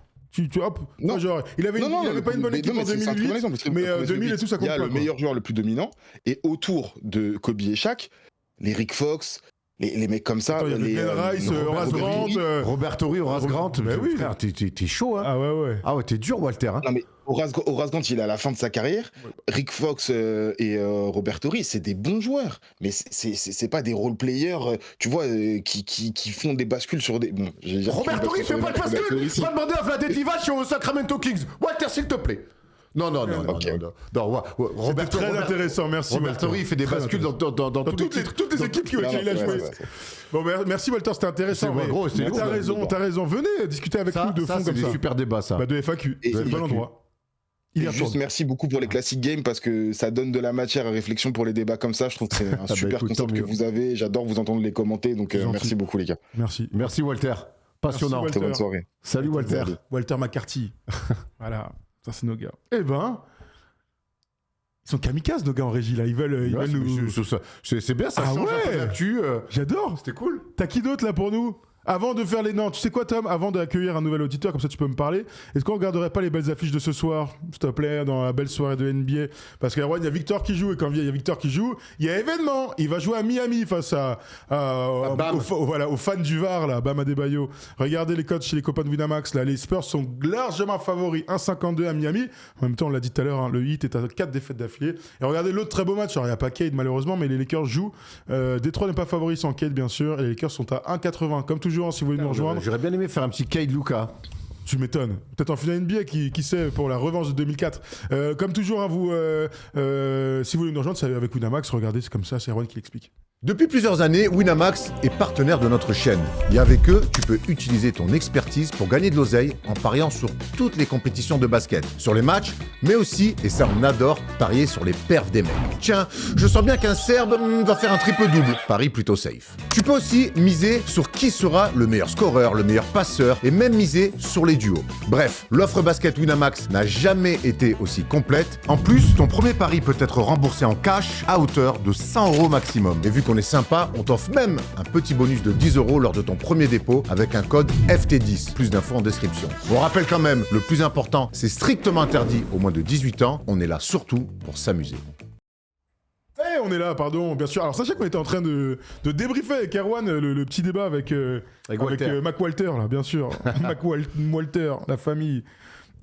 Hop, non. Genre, il avait pas une bonne équipe en 2008, mais 2000 et tout, ça compte pas. Il y a le meilleur joueur le plus dominant, et autour de Kobe et Shaq, les Rick Fox, les mecs comme ça. Les Rice, Horace Grant. Robert Torrey, Horace Grant. Mais oui. Frère, t'es chaud, hein. Ah ouais, t'es dur, Walter. Hein. Non, mais Horace Grant, il est à la fin de sa carrière. Rick Fox et Robert Torrey, c'est des bons joueurs. Mais c'est pas des role-players, tu vois, qui font des bascules sur des. Bon, Robert Torrey, fais pas de bascule. Va demander à Vlade Divac sur Sacramento Kings. Walter, s'il te plaît. Non. Robert, très intéressant, merci. Robert Torrey, il fait des bascules dans toutes les équipes qu'il a joué. Bon, merci Walter, c'était intéressant. T'as raison. Venez discuter avec nous de fond comme ça. C'est des super débats, ça. De FAQ, c'est le bon endroit. Merci beaucoup pour les Classic Games parce que ça donne de la matière à réflexion pour les débats comme ça. Je trouve que c'est un super concept que vous avez. J'adore vous entendre les commenter. Donc merci beaucoup, les gars. Merci Walter. Passionnant. Très bonne soirée. Salut Walter. Walter McCarthy. Voilà. Ça, c'est nos gars. Eh ben, ils sont kamikazes, nos gars en régie, là. Ils veulent nous. C'est bien, ça change un peu d'actu. J'adore. C'était cool. T'as qui d'autre, là, pour nous? Avant de faire les... Non, tu sais quoi, Tom? Avant d'accueillir un nouvel auditeur, comme ça tu peux me parler, est-ce qu'on regarderait pas les belles affiches de ce soir, s'il te plaît, dans la belle soirée de NBA? Parce qu'il y a Victor qui joue, et quand il y a Victor qui joue, il y a événement. Il va jouer à Miami face aux fans du VAR, là, Bam Adebayo. Regardez les codes chez les copains de Winamax, là. Les Spurs sont largement favoris, 1,52 à Miami. En même temps, on l'a dit tout à l'heure, hein, le Heat est à 4 défaites d'affilée. Et regardez l'autre très beau match. Alors, il n'y a pas Cade, malheureusement, mais les Lakers jouent. Détroit n'est pas favori sans Cade, bien sûr. Et les Lakers sont à 1,80. Comme toujours, si vous voulez nous rejoindre. J'aurais bien aimé faire un petit Cade Luka. Tu m'étonnes. Peut-être en finale NBA, qui sait, pour la revanche de 2004. Comme toujours, hein, si vous voulez nous rejoindre, c'est avec Winamax. Regardez, c'est comme ça, c'est Erwan qui l'explique. Depuis plusieurs années, Winamax est partenaire de notre chaîne. Et avec eux, tu peux utiliser ton expertise pour gagner de l'oseille en pariant sur toutes les compétitions de basket. Sur les matchs, mais aussi, et ça on adore, parier sur les perfs des mecs. Tiens, je sens bien qu'un Serbe va faire un triple-double. Paris plutôt safe. Tu peux aussi miser sur qui sera le meilleur scoreur, le meilleur passeur, et même miser sur les duos. Bref, l'offre basket Winamax n'a jamais été aussi complète. En plus, ton premier pari peut être remboursé en cash à hauteur de 100 € maximum. Et vu qu'on est sympa, on t'offre même un petit bonus de 10 € lors de ton premier dépôt avec un code FT10. Plus d'infos en description. On rappelle quand même, le plus important, c'est strictement interdit aux moins de 18 ans. On est là surtout pour s'amuser. On est là, pardon, bien sûr. Alors sachez qu'on était en train de débriefer avec Erwan le petit débat avec Mac Walter, là, bien sûr. Walter, la famille.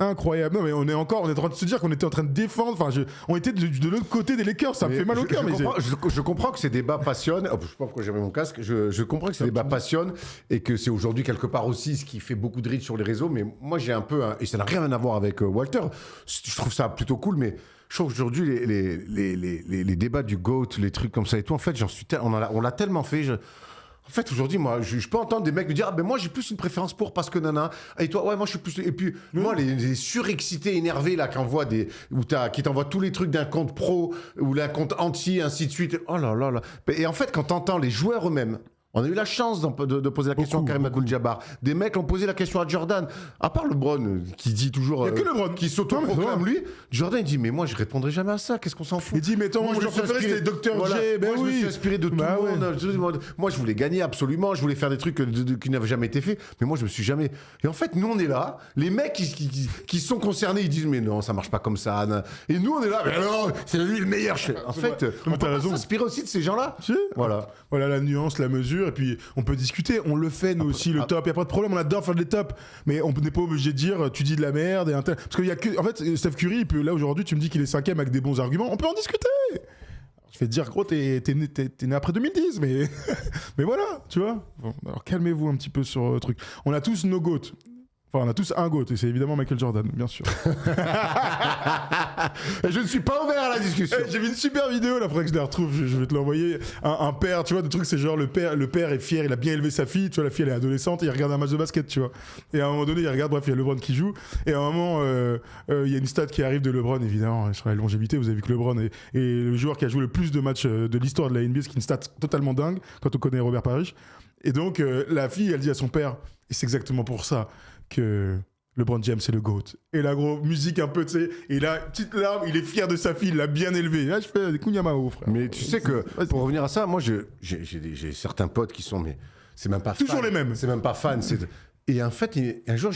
Incroyable. Non, mais on est en train de se dire qu'on était en train de défendre. Enfin, on était de l'autre côté des Lakers. Ça me fait mal au cœur. Je comprends que ces débats passionnent. Oh, je sais pas pourquoi j'avais mon casque. Je comprends que ces débats passionnent et que c'est aujourd'hui quelque part aussi ce qui fait beaucoup de reach sur les réseaux. Mais moi, j'ai un peu, et ça n'a rien à voir avec Walter. Je trouve ça plutôt cool, mais je trouve qu'aujourd'hui les débats du GOAT, les trucs comme ça et tout, en fait, on l'a tellement fait. En fait, aujourd'hui, moi, je peux entendre des mecs me dire « Ah ben moi, j'ai plus une préférence pour parce que nana. Et toi, ouais, moi, je suis plus... » Et puis, moi, les surexcités, énervés, là, qui t'envoient tous les trucs d'un compte pro ou d'un compte entier, ainsi de suite. Oh là là là. Et en fait, quand t'entends les joueurs eux-mêmes, on a eu la chance de poser la question à Karim Abdul-Jabbar. Des mecs ont posé la question à Jordan. À part LeBron, qui dit toujours... Il n'y a que LeBron. Qui s'auto-proclame, lui. Jordan, il dit, mais moi, je répondrai jamais à ça. Qu'est-ce qu'on s'en fout? Il dit, mais ton joueur préféré, c'était Dr. J. Ben oui. Je me suis inspiré de tout le monde. Moi, je voulais gagner absolument. Je voulais faire des trucs qui n'avaient jamais été faits. Mais moi, je me suis jamais... Et en fait, nous, on est là. Les mecs qui sont concernés, ils disent, mais non, ça marche pas comme ça. Et nous, on est là. Mais non, c'est lui le meilleur. En fait, on peut s'inspirer aussi de ces gens-là. Voilà, la nuance, la mesure. et puis on peut discuter. On le fait, nous aussi, le top. Il n'y a pas de problème, on adore faire des tops. Mais on n'est pas obligé de dire tu dis de la merde. Parce qu'il y a que. En fait, Steph Curry, là aujourd'hui, tu me dis qu'il est 5ème avec des bons arguments. On peut en discuter. Je vais te dire, gros, t'es né après 2010, mais, mais voilà, tu vois. Bon, alors calmez-vous un petit peu sur le truc. On a tous nos GOAT. Enfin, on a tous un GOAT, et c'est évidemment Michael Jordan, bien sûr. Et je ne suis pas ouvert à la discussion. J'ai vu une super vidéo, là, faudrait que je la retrouve, je vais te l'envoyer. Un père, tu vois, des trucs, c'est genre le père est fier, il a bien élevé sa fille, tu vois, la fille elle est adolescente, et il regarde un match de basket, tu vois. Et à un moment donné, il regarde, bref, il y a LeBron qui joue, et à un moment, il y a une stat qui arrive de LeBron, évidemment, sur la longévité, vous avez vu que LeBron est le joueur qui a joué le plus de matchs de l'histoire de la NBA, ce qui est une stat totalement dingue, quand on connaît Robert Parrish. Et donc, la fille, elle dit à son père, et c'est exactement pour ça que LeBron James est le GOAT. Et la gros musique un peu, tu sais, et là, petite larme, il est fier de sa fille, il l'a bien élevé. Là, je fais des kunyamao, frère. Mais tu sais que, pour revenir à ça, moi, j'ai certains potes qui sont, mais c'est même pas toujours fans. les mêmes. C'est même pas fan. Et en fait, un jour,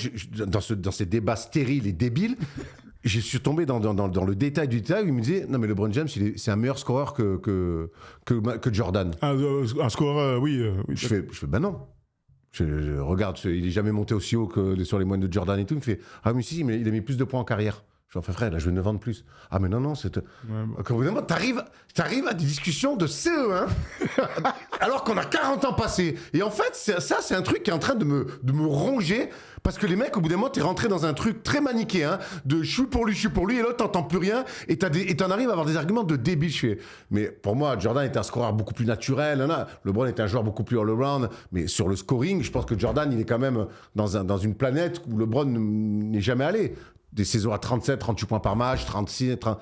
dans ces débats stériles et débiles, je suis tombé dans le détail du détail où il me disait non mais LeBron James c'est un meilleur scoreur que Jordan. Un scoreur, oui. Je fais bah non. Je regarde, il est jamais monté aussi haut que sur les moyennes de Jordan et tout. Il me fait ah mais si, mais il a mis plus de points en carrière. Je fais frère, là je vais 9 ans de plus. Ah mais non, c'est... Quand vous t'arrives à des discussions de CE1 alors qu'on a 40 ans passés. Et en fait, c'est un truc qui est en train de me ronger parce que les mecs, au bout d'un moment, t'es rentré dans un truc très manichéen de je suis pour lui, et l'autre t'entends plus rien et t'en arrives à avoir des arguments de débile. Mais pour moi, Jordan était un scoreur beaucoup plus naturel. LeBron était un joueur beaucoup plus all-around. Mais sur le scoring, je pense que Jordan, il est quand même dans une planète où LeBron n'est jamais allé. Des saisons à 37, 38 points par match, 36, 30...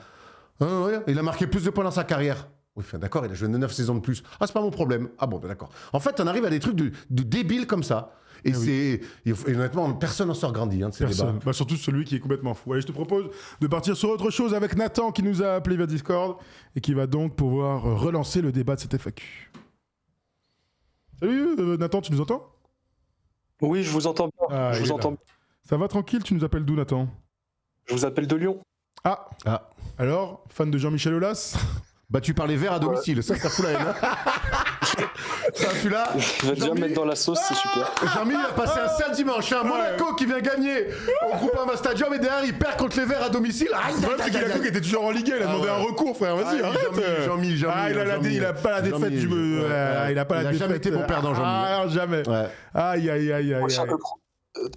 ouais, il a marqué plus de points dans sa carrière. Oui, d'accord, il a joué 9 saisons de plus. Ah, c'est pas mon problème. Ah bon, d'accord. En fait, on arrive à des trucs de débiles comme ça. Et et honnêtement, personne n'en sort grandi de ces débats. Bah, surtout celui qui est complètement fou. Allez, je te propose de partir sur autre chose avec Nathan qui nous a appelé via Discord et qui va donc pouvoir relancer le débat de cette FAQ. Salut Nathan, tu nous entends? Oui, je vous entends bien. Je vous entends. Ça va tranquille, tu nous appelles d'où Nathan? Je vous appelle de Lyon. Ah. Alors, fan de Jean-Michel Aulas? Bah tu parles les verts à domicile, ça fout la haine. Celui-là, je vais déjà mettre dans la sauce, c'est super. Jean-Mi a passé un sale dimanche, Monaco qui vient gagner au Groupama Stadium et derrière il perd contre les verts à domicile. Le problème c'est qu'il a cru qu'il était toujours en Ligue 1, il a demandé un recours, frère, vas-y, arrête. Jean-Mi, il a pas la défaite, il a jamais été bon perdant, Jean-Mi. Ah, jamais. Aïe.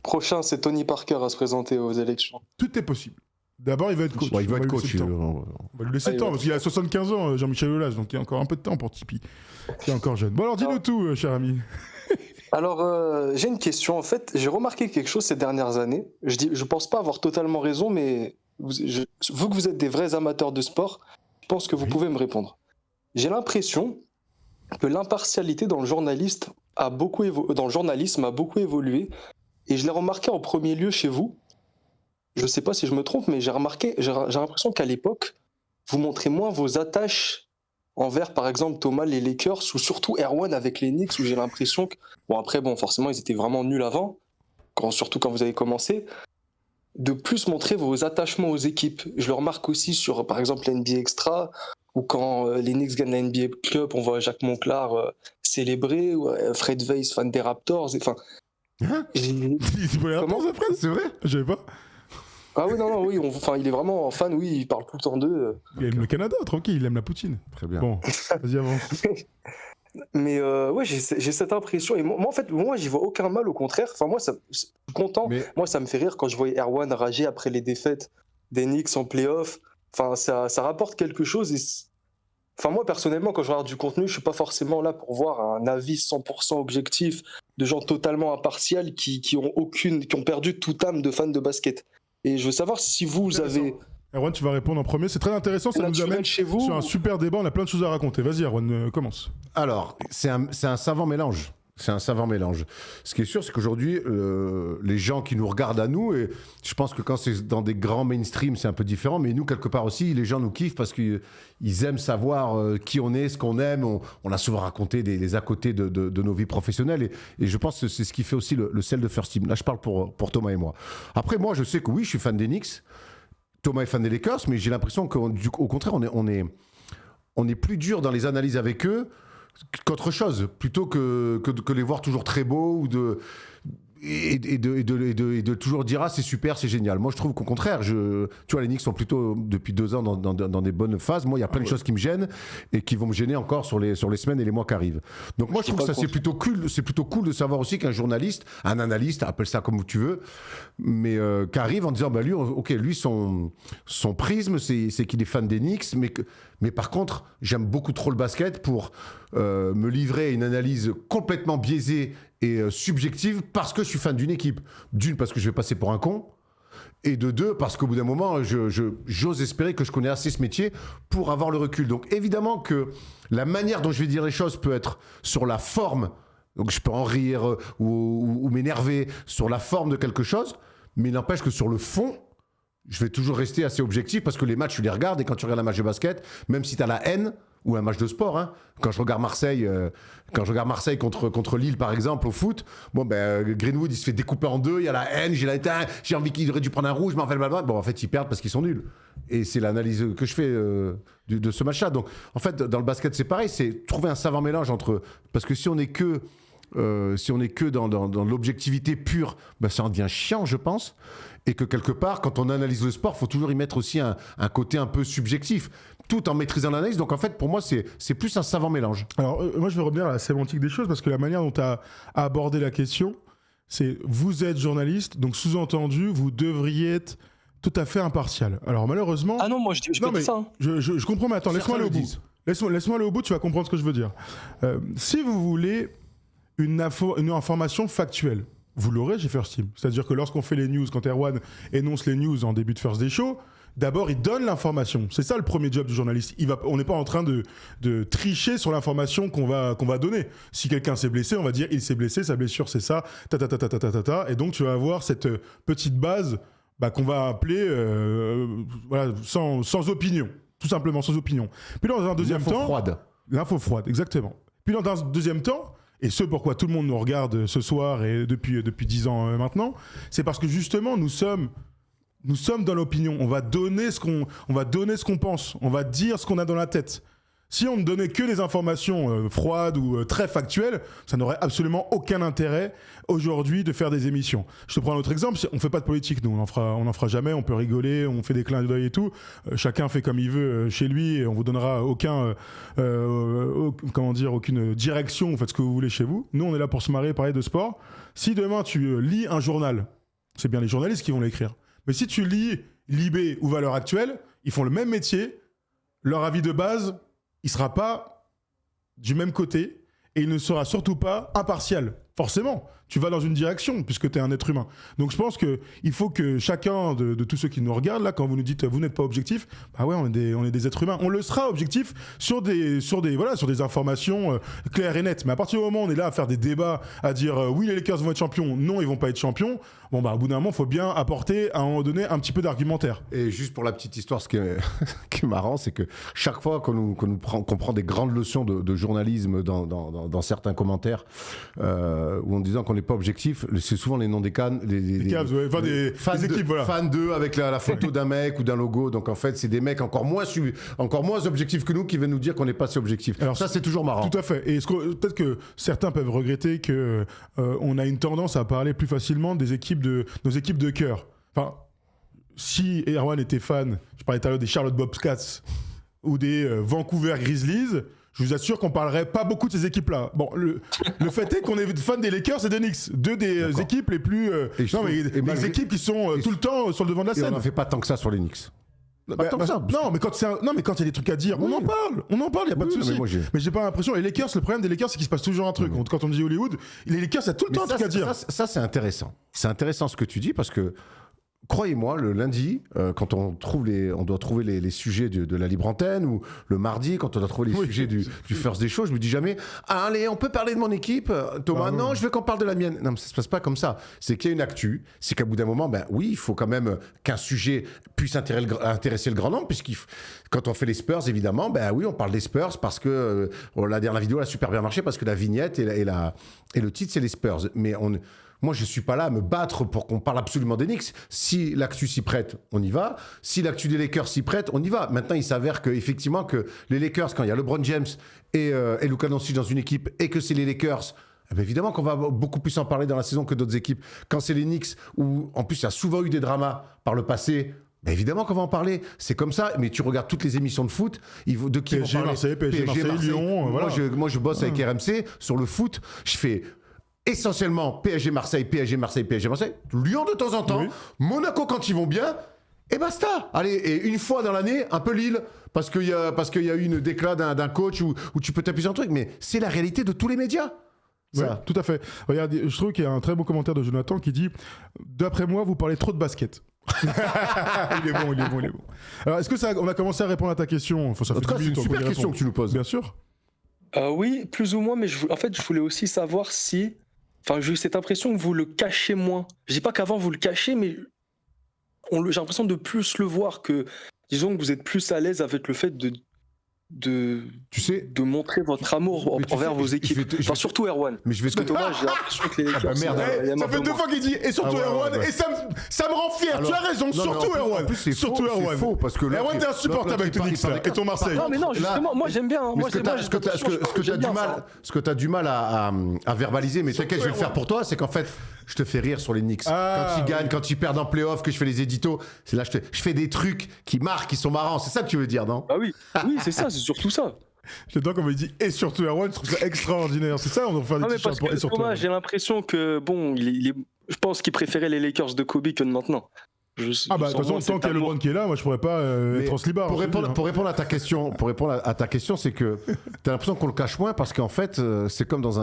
Prochain, c'est Tony Parker à se présenter aux élections. Tout est possible. D'abord, il va être coach. Il va être coach. On va lui laisser le temps, parce qu'il a 75 ans, Jean-Michel Aulas, donc il y a encore un peu de temps pour Tipeee. Il est encore jeune. Bon, alors dis-nous tout, cher ami. Alors, j'ai une question. En fait, j'ai remarqué quelque chose ces dernières années. Je pense pas avoir totalement raison, mais vu que vous êtes des vrais amateurs de sport, je pense que vous pouvez me répondre. J'ai l'impression que l'impartialité dans le journalisme a beaucoup évolué, et je l'ai remarqué en premier lieu chez vous. Je ne sais pas si je me trompe, mais j'ai l'impression qu'à l'époque, vous montrez moins vos attaches envers, par exemple, Thomas, les Lakers, ou surtout Erwan avec les Knicks, où j'ai l'impression que... forcément, ils étaient vraiment nuls avant, surtout quand vous avez commencé, de plus montrer vos attachements aux équipes. Je le remarque aussi sur, par exemple, la NBA Extra, ou quand les Knicks gagnent la NBA Cup, on voit Jacques Monclar célébrer, ou Fred Weiss, fan des Raptors, enfin... Comment ça, Fred? C'est vrai? Je savais pas. Ah oui, non, il est vraiment fan, oui, il parle tout le temps d'eux. Il aime le Canada, tranquil, il aime la Poutine. Très bien. Bon, vas-y, avance. Mais j'ai cette impression, et moi, j'y vois aucun mal, au contraire. Enfin, moi, je suis content. Moi, ça me fait rire quand je voyais Erwan rager après les défaites des Knicks en play-off. Enfin, ça rapporte quelque chose. Enfin, moi, personnellement, quand je regarde du contenu, je suis pas forcément là pour voir un avis 100% objectif de gens totalement impartials qui ont perdu toute âme de fans de basket. Et je veux savoir si vous avez... Erwan, tu vas répondre en premier. C'est très intéressant, ça nous amène sur un super débat. On a plein de choses à raconter. Vas-y, Erwan, commence. Alors, c'est un savant mélange. C'est un savant mélange. Ce qui est sûr, c'est qu'aujourd'hui, les gens qui nous regardent à nous, et je pense que quand c'est dans des grands mainstream, c'est un peu différent, mais nous, quelque part aussi, les gens nous kiffent parce qu'ils aiment savoir qui on est, ce qu'on aime. On a souvent raconté des à côté de nos vies professionnelles, et je pense que c'est ce qui fait aussi le sel de First Team. Là, je parle pour Thomas et moi. Après, moi, je sais que oui, je suis fan des Knicks. Thomas est fan des Lakers, mais j'ai l'impression qu'au contraire, on est plus dur dans les analyses avec eux qu'autre chose, plutôt que les voir toujours très beaux ou et de toujours dire c'est super, c'est génial. Moi je trouve qu'au contraire, tu vois, les Knicks sont plutôt depuis 2 ans dans des bonnes phases. Moi il y a plein de choses qui me gênent et qui vont me gêner encore sur les semaines et les mois qui arrivent. Donc moi je trouve que ça c'est plutôt cool de savoir aussi qu'un journaliste, un analyste, appelle ça comme tu veux, mais qui arrive en disant lui son prisme c'est qu'il est fan des Knicks, mais par contre j'aime beaucoup trop le basket pour me livrer à une analyse complètement biaisée et subjective parce que je suis fan d'une équipe. D'une, parce que je vais passer pour un con, et de deux, parce qu'au bout d'un moment, j'ose espérer que je connais assez ce métier pour avoir le recul. Donc évidemment que la manière dont je vais dire les choses peut être sur la forme, donc je peux en rire ou m'énerver sur la forme de quelque chose, mais il n'empêche que sur le fond, je vais toujours rester assez objectif parce que les matchs, tu les regardes, et quand tu regardes un match de basket, même si tu as la haine, ou un match de sport, hein. Quand je regarde Marseille contre Lille par exemple au foot, Greenwood il se fait découper en deux, il y a la haine, j'ai envie qu'il aurait dû prendre un rouge, mais en fait en fait ils perdent parce qu'ils sont nuls. Et c'est l'analyse que je fais de ce match-là. Donc en fait dans le basket c'est pareil, c'est trouver un savant mélange entre, parce que si on est que dans l'objectivité pure, ça en devient chiant je pense. Et que quelque part, quand on analyse le sport, il faut toujours y mettre aussi un côté un peu subjectif, tout en maîtrisant l'analyse. Donc en fait, pour moi, c'est plus un savant mélange. Alors moi, je vais revenir à la sémantique des choses, parce que la manière dont tu as abordé la question, c'est vous êtes journaliste, donc sous-entendu, vous devriez être tout à fait impartial. Alors malheureusement... Ah non, moi je pas dit ça. Hein. Je comprends, mais attends, laisse-moi aller au bout. Laisse-moi aller au bout, tu vas comprendre ce que je veux dire. Si vous voulez une information factuelle, vous l'aurez chez First Team. C'est-à-dire que lorsqu'on fait les news, quand Erwan énonce les news en début de First Day Show, d'abord il donne l'information. C'est ça le premier job du journaliste. On n'est pas en train de tricher sur l'information qu'on va donner. Si quelqu'un s'est blessé, on va dire il s'est blessé, sa blessure c'est ça, et donc tu vas avoir cette petite base qu'on va appeler sans opinion. Tout simplement sans opinion. Puis dans un deuxième temps... L'info froide, exactement. Puis dans un deuxième temps... Et ce pourquoi tout le monde nous regarde ce soir et depuis 10 ans maintenant, c'est parce que justement nous sommes dans l'opinion. On va donner ce qu'on pense. On va dire ce qu'on a dans la tête. Si on ne donnait que des informations froides ou très factuelles, ça n'aurait absolument aucun intérêt aujourd'hui de faire des émissions. Je te prends un autre exemple. On ne fait pas de politique, nous. On n'en fera jamais. On peut rigoler, on fait des clins d'œil et tout. Chacun fait comme il veut chez lui et on vous donnera aucune direction. Vous faites ce que vous voulez chez vous. Nous, on est là pour se marrer, parler de sport. Si demain tu lis un journal, c'est bien les journalistes qui vont l'écrire. Mais si tu lis Libé ou Valeurs Actuelles, ils font le même métier. Leur avis de base, il ne sera pas du même côté et il ne sera surtout pas impartial. Forcément, tu vas dans une direction puisque tu es un être humain. Donc je pense qu'il faut que chacun de tous ceux qui nous regardent, là, quand vous nous dites vous n'êtes pas objectif, on est des êtres humains. On le sera objectif sur des informations claires et nettes. Mais à partir du moment où on est là à faire des débats, à dire oui les Lakers vont être champions, non ils vont pas être champions, au bout d'un moment il faut bien apporter à un moment donné un petit peu d'argumentaire. Et juste pour la petite histoire, ce qui est marrant, c'est que chaque fois qu'on prend des grandes leçons de journalisme dans certains commentaires, ou en disant qu'on n'est pas objectif, c'est souvent les noms des cannes, des équipes, voilà. Fans d'eux avec la photo d'un mec ou d'un logo. Donc en fait, c'est des mecs encore moins objectifs que nous qui viennent nous dire qu'on n'est pas si objectif. Alors ça, c'est toujours marrant. Tout à fait. Et peut-être que certains peuvent regretter que on a une tendance à parler plus facilement nos équipes de cœur. Enfin, si Erwan était fan, je parlais tout à l'heure des Charlotte Bobcats ou des Vancouver Grizzlies, je vous assure qu'on parlerait pas beaucoup de ces équipes-là. Bon, le fait est qu'on est fan des Lakers et des Knicks, deux des équipes les plus... les équipes qui sont tout le temps sur le devant de la scène. On n'en fait pas tant que ça sur les Knicks. Non, mais quand il y a des trucs à dire, on en parle, il n'y a pas de souci. Mais j'ai pas l'impression. Les Lakers, le problème des Lakers, c'est qu'il se passe toujours un truc. Quand on dit Hollywood, les Lakers, il y a tout le temps un truc à dire. Ça, c'est intéressant. C'est intéressant ce que tu dis parce que, croyez-moi, le lundi, quand on doit trouver les sujets de la libre antenne, ou le mardi, quand on doit trouver les sujets du First Day Show, je me dis jamais allez, on peut parler de mon équipe, Thomas. Non, je veux qu'on parle de la mienne. Non, mais ça se passe pas comme ça. C'est qu'il y a une actu. C'est qu'à bout d'un moment, oui, il faut quand même qu'un sujet puisse intéresser le grand nombre, quand on fait les Spurs, évidemment, oui, on parle des Spurs parce que la dernière vidéo a super bien marché parce que la vignette et le titre, c'est les Spurs. Mais Moi, je suis pas là à me battre pour qu'on parle absolument des Knicks. Si l'actu s'y prête, on y va. Si l'actu des Lakers s'y prête, on y va. Maintenant, il s'avère qu'effectivement, que les Lakers, quand il y a LeBron James et Luka Doncic dans une équipe et que c'est les Lakers, eh bien, évidemment qu'on va beaucoup plus en parler dans la saison que d'autres équipes. Quand c'est les Knicks, où en plus il y a souvent eu des dramas par le passé, ben évidemment qu'on va en parler. C'est comme ça. Mais tu regardes toutes les émissions de foot, de qui PSG, vont parler Marseille, PSG, Marseille, Lyon. Moi, Voilà. moi, je bosse avec RMC sur le foot. Je fais essentiellement PSG Marseille, PSG Marseille, PSG Marseille. Lyon de temps en temps. Oui. Monaco quand ils vont bien. Et basta. Allez, et une fois dans l'année, un peu Lille. Parce qu'il y a eu une déclat d'un coach où tu peux t'appuyer sur un truc. Mais c'est la réalité de tous les médias. Ouais, Ça. tout à fait. Regarde, je trouve qu'il y a un très beau commentaire de Jonathan qui dit d'après moi, vous parlez trop de basket. il est bon. Alors, est-ce que ça, on a commencé à répondre à ta question? Ça En fait tout cas, 10 c'est une minutes, on peut super y question répondre. que tu nous poses. Bien sûr. Oui, plus ou moins, mais en fait, je voulais aussi savoir si. Enfin, j'ai eu cette impression que vous le cachez moins. Je dis pas qu'avant vous le cachez, mais j'ai l'impression de plus le voir, que disons que vous êtes plus à l'aise avec le fait de Tu sais, montrer votre amour mais tu envers sais, vos je vais équipes. te- je Enfin, vais te- surtout Erwan. mais je vais Parce que Thomas, j'ai l'impression que les Lakers, merde, il aime Ça un fait peu deux moins. fois qu'il dit et surtout Ah ouais, Erwan, ouais. et ça me rend fier. Alors, tu as raison, non, mais surtout en Erwan. plus, c'est Surtout faux, c'est Erwan. faux, parce que l'autre, Erwan, t'es insupportable l'autre, avec il ton Knicks parle là, des et ton Marseille. Non, mais non, justement, moi j'aime bien. Mais Moi, ce que moi, tu as j'aime du bien ça. mal, ce que t'as du mal à verbaliser, mais t'inquiète, je vais le faire pour toi, c'est qu'en fait, je te fais rire sur les Knicks. Ah, Quand ils gagnent, oui. quand ils perdent en playoff, que je fais les éditos, c'est là je fais des trucs qui marquent, qui sont marrants. C'est ça que tu veux dire, non? Ah oui, c'est ça, c'est surtout ça. J'adore comme il dit et surtout Erwan, je trouve ça extraordinaire. C'est ça, on doit faire des Non, mais t-shirts parce pour que et surtout Thomas, Erwan. j'ai l'impression que, bon, je pense qu'il préférait les Lakers de Kobe que de maintenant. Ah bah de toute façon, tant qu'il y a LeBron qui est là, moi je pourrais pas Mais être en slibard. Pour je te dis, répondre, hein. pour répondre à ta question, c'est que t'as l'impression qu'on le cache moins parce qu'en fait, c'est comme dans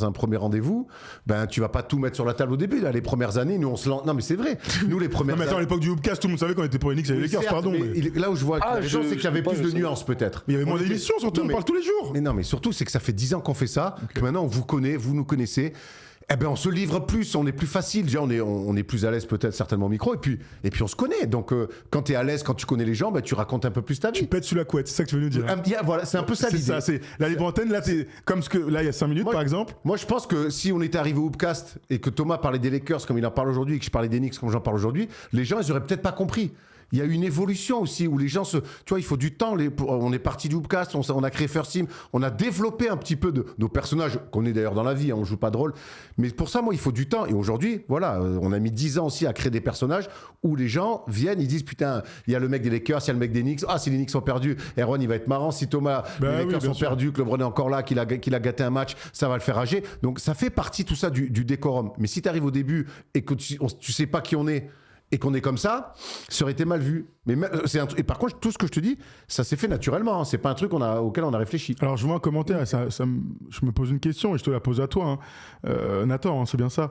un premier rendez-vous. Ben, tu vas pas tout mettre sur la table au début. Là, les premières années, nous on se lance. Non, mais c'est vrai. Nous les Non premières mais attends, à années. l'époque du Hoopcast, tout le monde savait qu'on était pour les Knicks et les Oui, Lakers, certes, pardon. mais Mais là où je vois que Ah, la raison, c'est qu'il y avait pas, plus je de sais. nuances peut-être. il y avait moins On était- d'émissions, surtout, Non, on mais- parle tous les jours. Mais non, mais surtout, c'est que ça fait 10 ans qu'on fait ça, que maintenant on vous connaît, vous nous connaissez. Eh ben, on se livre plus, on est plus facile. Déjà, on est plus à l'aise peut-être certainement au micro, et puis on se connaît. Donc, quand tu es à l'aise, quand tu connais les gens, ben, tu racontes un peu plus ta Tu vie. pètes sous la couette, c'est ça que tu veux nous dire. Voilà, c'est un peu ça C'est l'idée. ça, c'est la libre antenne. Là, t'es comme ce que là, il y a 5 minutes Moi, par exemple. Moi, je pense que si on était arrivé au Hoopcast et que Thomas parlait des Lakers comme il en parle aujourd'hui et que je parlais des Knicks comme j'en parle aujourd'hui, les gens, ils auraient peut-être pas compris. Il y a eu une évolution aussi où les gens tu vois, il faut du temps. On est parti du Hoopcast, on a créé First Team, on a développé un petit peu de nos personnages, qu'on est d'ailleurs dans la vie, hein, on joue pas de rôle. Mais pour ça, moi, il faut du temps. Et aujourd'hui, voilà, on a mis 10 ans aussi à créer des personnages où les gens viennent, ils disent putain, il y a le mec des Lakers, il y a le mec des Knicks. Ah, si les Knicks sont perdus, Erwan, il va être marrant. Si Thomas, Bah les oui, Lakers bien sont sûr. perdus, que LeBron est encore là, qu'il a gâté un match, ça va le faire rager. Donc ça fait partie tout ça du décorum. Mais si tu arrives au début et que tu sais pas qui on est et qu'on est comme ça aurait été mal vu. Mais et par contre, tout ce que je te dis, ça s'est fait naturellement. Hein. C'est pas un truc auquel on a réfléchi. Alors, je vois un commentaire et je me pose une question et je te la pose à toi, hein. Nathan, hein, c'est bien ça.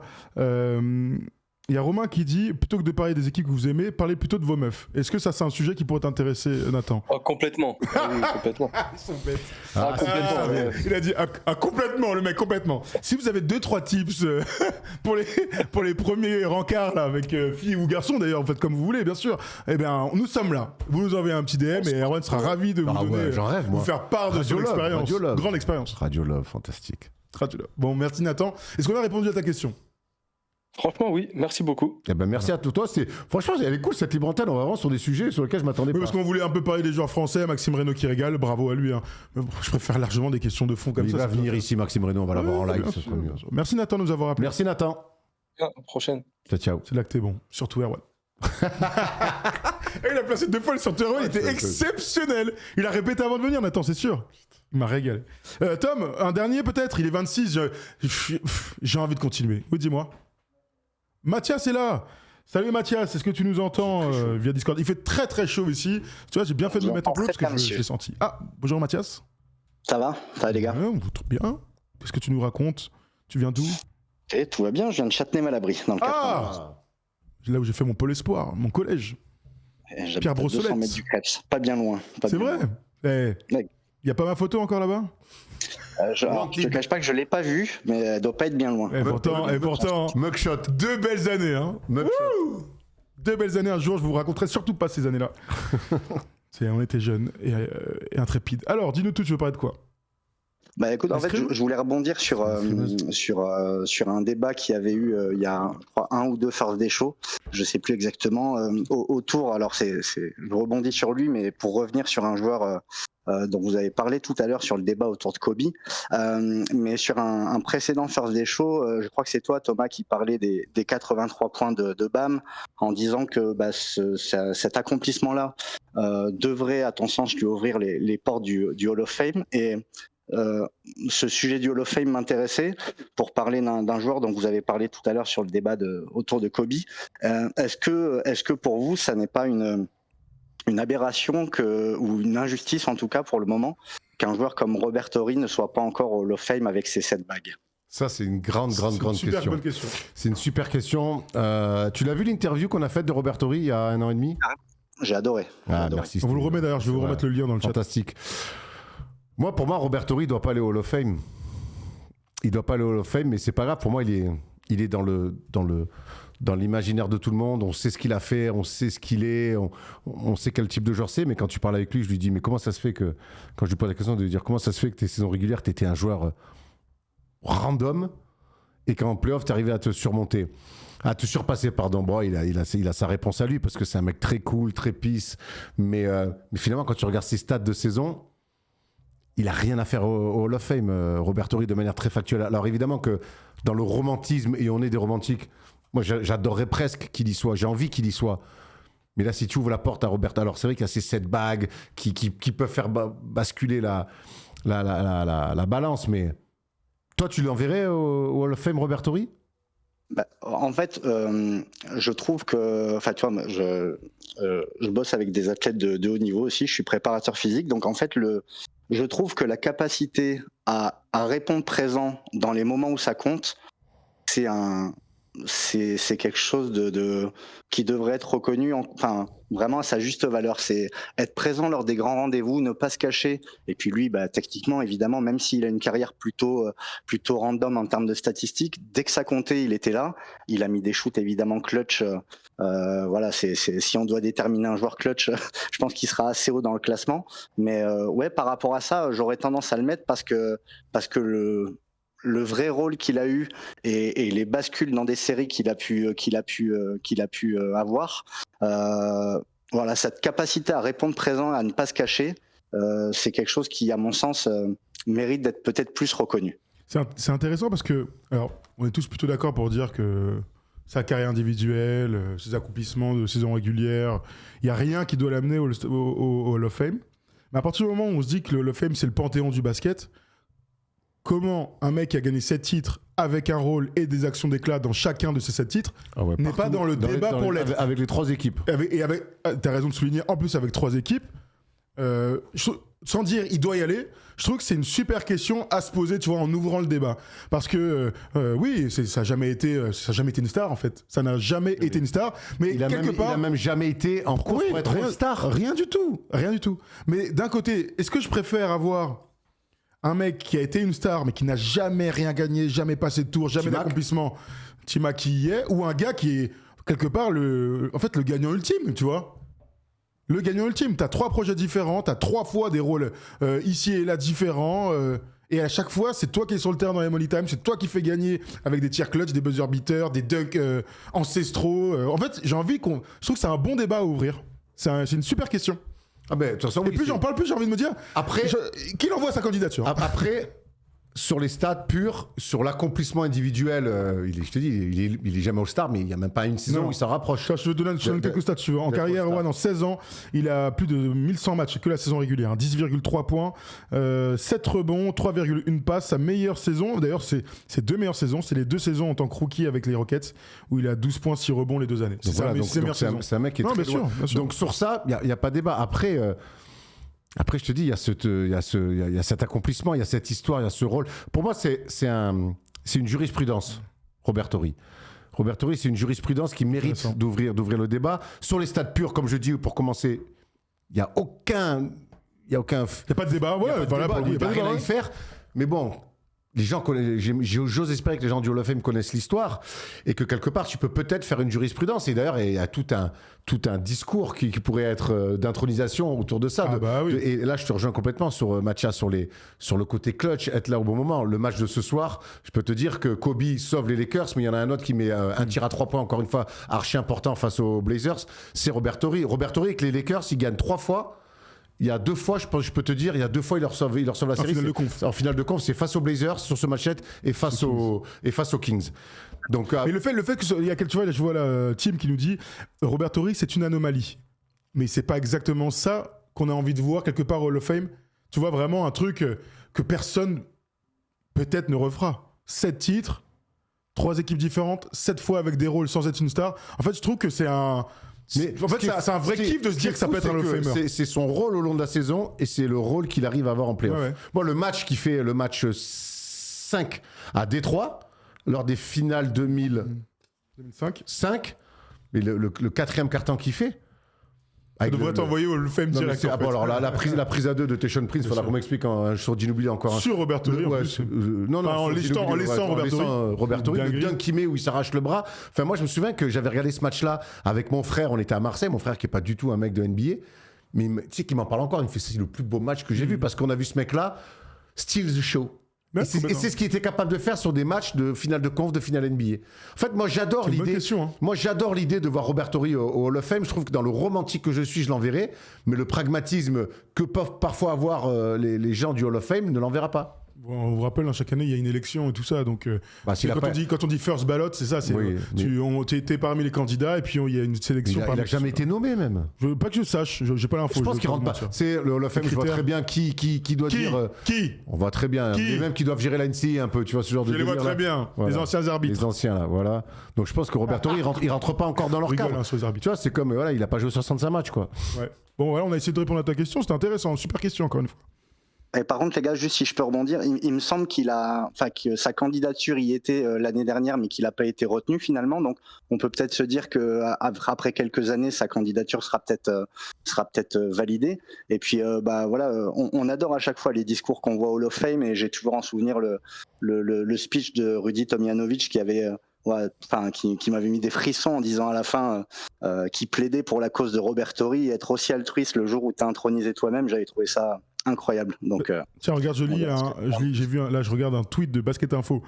Il y a Romain qui dit, plutôt que de parler des équipes que vous aimez, parlez plutôt de vos meufs. Est-ce que ça, c'est un sujet qui pourrait t'intéresser, Nathan? Oh, complètement. Ah oui, complètement. Ils sont bêtes. Ah, complètement. Ah, ouais. il a dit complètement, le mec, complètement. Si vous avez 2-3 tips pour les premiers rencarts là, avec filles ou garçons d'ailleurs, faites comme vous voulez, bien sûr, eh bien, nous sommes là. Vous nous envoyez un petit DM et Erwan sera ravi de vous donner, ouais, j'en rêve, moi. vous faire part de son Radio Love, expérience. Radio Love. Grande expérience. Radio Love, fantastique. Radio Love. Bon, merci Nathan. Est-ce qu'on a répondu à ta question? Franchement, oui, merci beaucoup. Eh ben, merci à toi. Franchement, elle est cool cette libre antenne. On va vraiment sur des sujets sur lesquels je m'attendais Oui, pas. parce qu'on voulait un peu parler des joueurs français, Maxime Reynaud qui régale, bravo à lui. Hein. Mais bon, je préfère largement des questions de fond comme Il ça. va ça venir peut- ici, Maxime Reynaud. On va l'avoir en Ouais, live. bien Ce sûr, sera mieux. bien sûr. Merci Nathan de nous avoir appelé. Merci Nathan. À la prochaine. Ciao, ciao. C'est là que t'es bon, surtout Erwan. Et il a placé 2 fois le sur Erwan, il était exceptionnel. Il a répété avant de venir, Nathan, c'est sûr. Il m'a régalé. Tom, un dernier peut-être, il est 26, j'ai envie de continuer. Oui, dis-moi. Mathias est là. Salut Mathias, est-ce que tu nous entends via Discord? Il fait très très chaud ici. Tu vois, j'ai bien fait de me mettre en bleu parce que je l'ai senti. Ah, bonjour Mathias. Ça va les gars? Ouais, on vous trouve bien. Qu'est-ce que tu nous racontes? Tu viens d'où? Et tout va bien, je viens de Châtenay-Malabry, dans le 91. Ah, là où j'ai fait mon pôle espoir, mon collège. Et j'habite Pierre à 200 Brossolette. mètres du Crèps. Pas bien loin. C'est vrai? Ouais. Il y a pas ma photo encore là-bas? Je te cache pas que je l'ai pas vue, mais elle doit pas être bien loin. Et pourtant, Mugshot. 2 belles années, hein. Mugshot. 2 belles années. Un jour, je vous raconterai surtout pas ces années-là. On était jeunes et intrépides. Alors, dis-nous tout, tu veux parler de quoi? Bah écoute, en fait, je voulais rebondir sur un débat qui avait eu il y a je crois, 1 ou 2 First Day Show, je sais plus exactement, autour. Alors je rebondis sur lui, mais pour revenir sur un joueur dont vous avez parlé tout à l'heure sur le débat autour de Kobe, mais sur un précédent First Day Show, je crois que c'est toi Thomas qui parlait des 83 points de Bam, en disant que cet accomplissement-là devrait, à ton sens, lui ouvrir les portes du Hall of Fame. Et ce sujet du Hall of Fame m'intéressait pour parler d'un joueur dont vous avez parlé tout à l'heure sur le débat autour de Kobe. Est-ce que pour vous, ça n'est pas une aberration ou une injustice en tout cas pour le moment qu'un joueur comme Robert Horry ne soit pas encore au Hall of Fame avec ses 7 bagues? Ça, c'est une grande super question. Bonne question. C'est une super question. Tu l'as vu l'interview qu'on a faite de Robert Horry il y a 1 an et demi? J'ai adoré. Merci. On vous le remet d'ailleurs, je vais vous remettre le lien dans le chat. Fantastique. Pour moi, Robert Horry ne doit pas aller au Hall of Fame. Il ne doit pas aller au Hall of Fame, mais c'est pas grave. Pour moi, il est dans l'imaginaire de tout le monde. On sait ce qu'il a fait, on sait ce qu'il est, on sait quel type de joueur c'est. Mais quand tu parles avec lui, je lui dis, mais comment ça se fait que, quand je lui pose la question de lui dire comment ça se fait que tes saisons régulières, tu étais un joueur random et qu'en playoff, tu arrivais à te surmonter. À te surpasser, pardon. Bon, il a sa réponse à lui parce que c'est un mec très cool, très peace. Mais finalement, quand tu regardes ses stats de saison, il a rien à faire au Hall of Fame, Robert Horry, de manière très factuelle. Alors évidemment que dans le romantisme, et on est des romantiques, moi j'adorerais presque qu'il y soit, j'ai envie qu'il y soit. Mais là, si tu ouvres la porte à Robert, alors c'est vrai qu'il y a ces 7 bagues qui peuvent faire basculer la balance, mais toi, tu l'enverrais au Hall of Fame, Robert Horry? En fait, je trouve que, enfin, tu vois, je bosse avec des athlètes de haut niveau aussi. Je suis préparateur physique, donc en fait, je trouve que la capacité à répondre présent dans les moments où ça compte, c'est quelque chose qui devrait être reconnu, vraiment à sa juste valeur. C'est être présent lors des grands rendez-vous, ne pas se cacher. Et puis lui, techniquement, évidemment, même s'il a une carrière plutôt random en termes de statistiques, dès que ça comptait, il était là. Il a mis des shoots évidemment clutch. Voilà, si on doit déterminer un joueur clutch, je pense qu'il sera assez haut dans le classement. Mais ouais, par rapport à ça, j'aurais tendance à le mettre parce que le vrai rôle qu'il a eu et les bascules dans des séries qu'il a pu avoir, voilà, cette capacité à répondre présent, à ne pas se cacher, c'est quelque chose qui, à mon sens, mérite d'être peut-être plus reconnu. C'est intéressant parce que, alors, on est tous plutôt d'accord pour dire que sa carrière individuelle, ses accomplissements de saison régulière, il n'y a rien qui doit l'amener au Hall of Fame. Mais à partir du moment où on se dit que le Hall of Fame, c'est le panthéon du basket, comment un mec qui a gagné 7 titres avec un rôle et des actions d'éclat dans chacun de ces 7 titres n'est pas dans le débat pour l'être. Avec les 3 équipes. T'as raison de souligner, en plus avec 3 équipes, sans dire il doit y aller, je trouve que c'est une super question à se poser, tu vois, en ouvrant le débat. Parce que, oui, ça n'a jamais été une star, en fait. Ça n'a jamais été une star. Mais il n'a même jamais été en course pour être une star. Rien du tout. Mais d'un côté, est-ce que je préfère avoir un mec qui a été une star mais qui n'a jamais rien gagné, jamais passé de tour, jamais d'accomplissement, T-Mac qui y est, ou un gars qui est quelque part le gagnant ultime, tu vois? Le gagnant ultime, t'as 3 projets différents, t'as 3 fois des rôles ici et là différents, et à chaque fois c'est toi qui es sur le terrain dans les money time, c'est toi qui fais gagner avec des tirs clutch, des buzzer beaters, des dunks ancestraux. En fait, je trouve que c'est un bon débat à ouvrir. C'est une super question. De toute façon, et plus j'en parle, plus j'ai envie de me dire, qu'il envoie sa candidature. Après, sur les stats purs, sur l'accomplissement individuel, je te dis, il est jamais All-Star, mais il n'y a même pas une saison où il s'en rapproche. Je te donne quelques stats, tu veux. En carrière, en 16 ans, il a plus de 1100 matchs, que la saison régulière. 10,3 points, 7 rebonds, 3,1 passes. Sa meilleure saison, d'ailleurs, ses 2 meilleures saisons, c'est les 2 saisons en tant que rookie avec les Rockets, où il a 12 points, 6 rebonds les 2 années. C'est un mec qui est très loin. Donc sur ça, il n'y a pas de débat. Après, je te dis, il y a cet accomplissement, il y a cette histoire, il y a ce rôle. Pour moi, c'est une jurisprudence, Robert Horry. Robert Horry, c'est une jurisprudence qui mérite d'ouvrir le débat. Sur les stats purs, comme je dis, pour commencer, il n'y a aucun... Il n'y a pas de débat, il n'y a rien à y faire. Mais bon, les gens j'ose espérer que les gens du Hall of Fame connaissent l'histoire et que quelque part tu peux peut-être faire une jurisprudence. Et d'ailleurs, il y a tout un discours qui pourrait être d'intronisation autour de ça. Et là, je te rejoins complètement sur Mathias, sur le côté clutch, être là au bon moment. Le match de ce soir, je peux te dire que Kobe sauve les Lakers, mais il y en a un autre qui met un tir à 3 points, encore une fois, archi important face aux Blazers. C'est Robert Horry. Robert Horry, avec les Lakers, il gagne 3 fois. Il y a 2 fois, je peux te dire, il y a 2 fois, il leur sauve la série. En finale de conf, c'est face aux Blazers sur ce match et face aux Kings. Donc, mais le fait que il y a tu vois, là, je vois la team qui nous dit Robert Horry, c'est une anomalie. Mais c'est pas exactement ça qu'on a envie de voir quelque part au Hall of Fame. Tu vois, vraiment un truc que personne peut-être ne refera. 7 titres, 3 équipes différentes, 7 fois avec des rôles sans être une star. En fait, je trouve que c'est un... Mais en fait, c'est un vrai kiff de se dire que ça peut être un Hall of Famer. C'est son rôle au long de la saison et c'est le rôle qu'il arrive à avoir en playoff. Moi, le match qui fait le match 5 à Détroit, lors des finales 2005, mais le 4e carton qu'il fait. Ça devrait t'envoyer au Hall of Fame direct. Alors la prise à 2 de Tayshaun Prince, il faudra qu'on m'explique sur Ginobili encore. Sur Robert Horry. En laissant Robert Horry, le dunk qu'il met où il s'arrache le bras. Enfin, moi, je me souviens que j'avais regardé ce match-là avec mon frère. On était à Marseille, mon frère qui est pas du tout un mec de NBA, mais tu sais qu'il m'en parle encore. Il me fait c'est le plus beau match que j'ai vu parce qu'on a vu ce mec-là steal the show. Et c'est ce qu'il était capable de faire sur des matchs de finale de conf, de finale NBA. En fait, moi, j'adore l'idée. Moi, j'adore l'idée de voir Robert Horry au Hall of Fame. Je trouve que dans le romantique que je suis, je l'enverrai. Mais le pragmatisme que peuvent parfois avoir les gens du Hall of Fame ne l'enverra pas. Bon, on vous rappelle, chaque année, il y a une élection et tout ça. Donc, quand on dit first ballot, c'est ça. T'es parmi les candidats et puis il y a une sélection. Il n'a jamais été nommé, même. Pas que je sache. J'ai pas l'info. Je pense qu'il rentre pas. C'est le Hall of Fame. Je vois très bien qui doit dire. On voit très bien. Et même qui doivent gérer la NCAA un peu. Tu vois ce genre de. Je les vois très bien. Les anciens arbitres. Les anciens, là. Voilà. Donc, je pense que Robert Horry, il rentre pas encore dans leur cadre. Tu vois, c'est comme. Voilà, il a pas joué 65 matchs, quoi. Ouais. Bon, voilà, on a essayé de répondre à ta question. C'était intéressant. Super question, encore une fois. Et par contre, les gars, juste si je peux rebondir, il me semble que sa candidature y était l'année dernière, mais qu'il n'a pas été retenu finalement. Donc, on peut peut-être se dire que après quelques années, sa candidature sera peut-être validée. Et puis, on adore à chaque fois les discours qu'on voit au Hall of Fame, et j'ai toujours en souvenir le speech de Rudy Tomjanovic qui avait qui m'avait mis des frissons en disant à la fin qu'il plaidait pour la cause de Robert Horry, et être aussi altruiste le jour où tu as intronisé toi-même. J'avais trouvé ça incroyable. Donc, tiens, regarde, je regarde un tweet de Basket Info.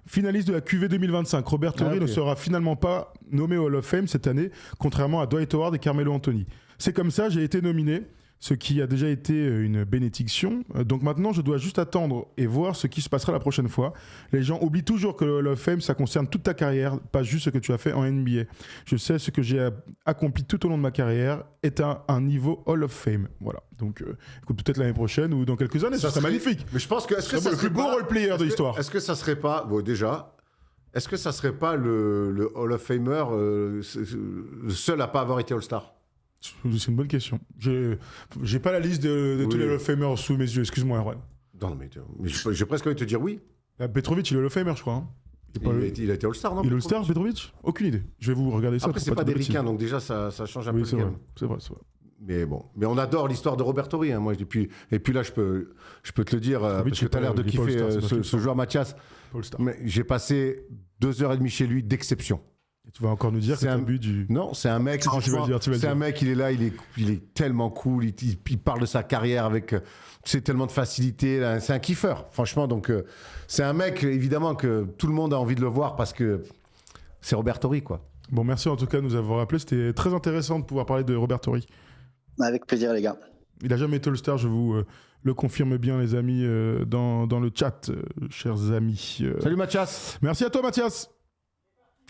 Finaliste de la QV 2025, Robert Horry ne sera finalement pas nommé au Hall of Fame cette année, contrairement à Dwight Howard et Carmelo Anthony. C'est comme ça, j'ai été nominé, ce qui a déjà été une bénédiction. Donc maintenant, je dois juste attendre et voir ce qui se passera la prochaine fois. Les gens oublient toujours que le Hall of Fame, ça concerne toute ta carrière, pas juste ce que tu as fait en NBA. Je sais ce que j'ai accompli tout au long de ma carrière est un niveau Hall of Fame. Voilà. Donc, écoute, peut-être l'année prochaine ou dans quelques années, ça serait magnifique. Mais je pense que c'est le plus beau role-player de l'histoire. Est-ce que ça serait pas, est-ce que ça serait pas le Hall of Famer le seul à pas avoir été All-Star? C'est une bonne question. J'ai pas la liste de tous les Hall of Famers sous mes yeux. Excuse-moi, Erwan. Non, mais j'ai presque envie de te dire oui. Petrovic, il est Hall of Famer, je crois. Hein. Il a été All-Star, non? Il est All-Star, Petrovic? Aucune idée. Je vais vous regarder ça. Après, c'est pas des ricains, donc déjà, ça change un peu le game. C'est vrai. Mais bon, on adore l'histoire de Robert Horry. Hein, moi, et puis là, je peux te le dire, parce que tu as l'air de kiffer ce joueur, Mathias. Mais j'ai passé 2h30 chez lui d'exception. Et tu vas encore nous dire que c'est un but du... Non, c'est un mec, franchement, c'est un mec, il est là, il est tellement cool, il parle de sa carrière avec tellement de facilité, là, c'est un kiffeur, franchement. Donc, c'est un mec, évidemment, que tout le monde a envie de le voir parce que c'est Robert Horry, quoi. Bon, merci en tout cas de nous avoir rappelé, c'était très intéressant de pouvoir parler de Robert Horry. Avec plaisir, les gars. Il n'a jamais été All-Star, je vous le confirme bien, les amis, dans le chat, chers amis. Salut Mathias. Merci à toi, Mathias.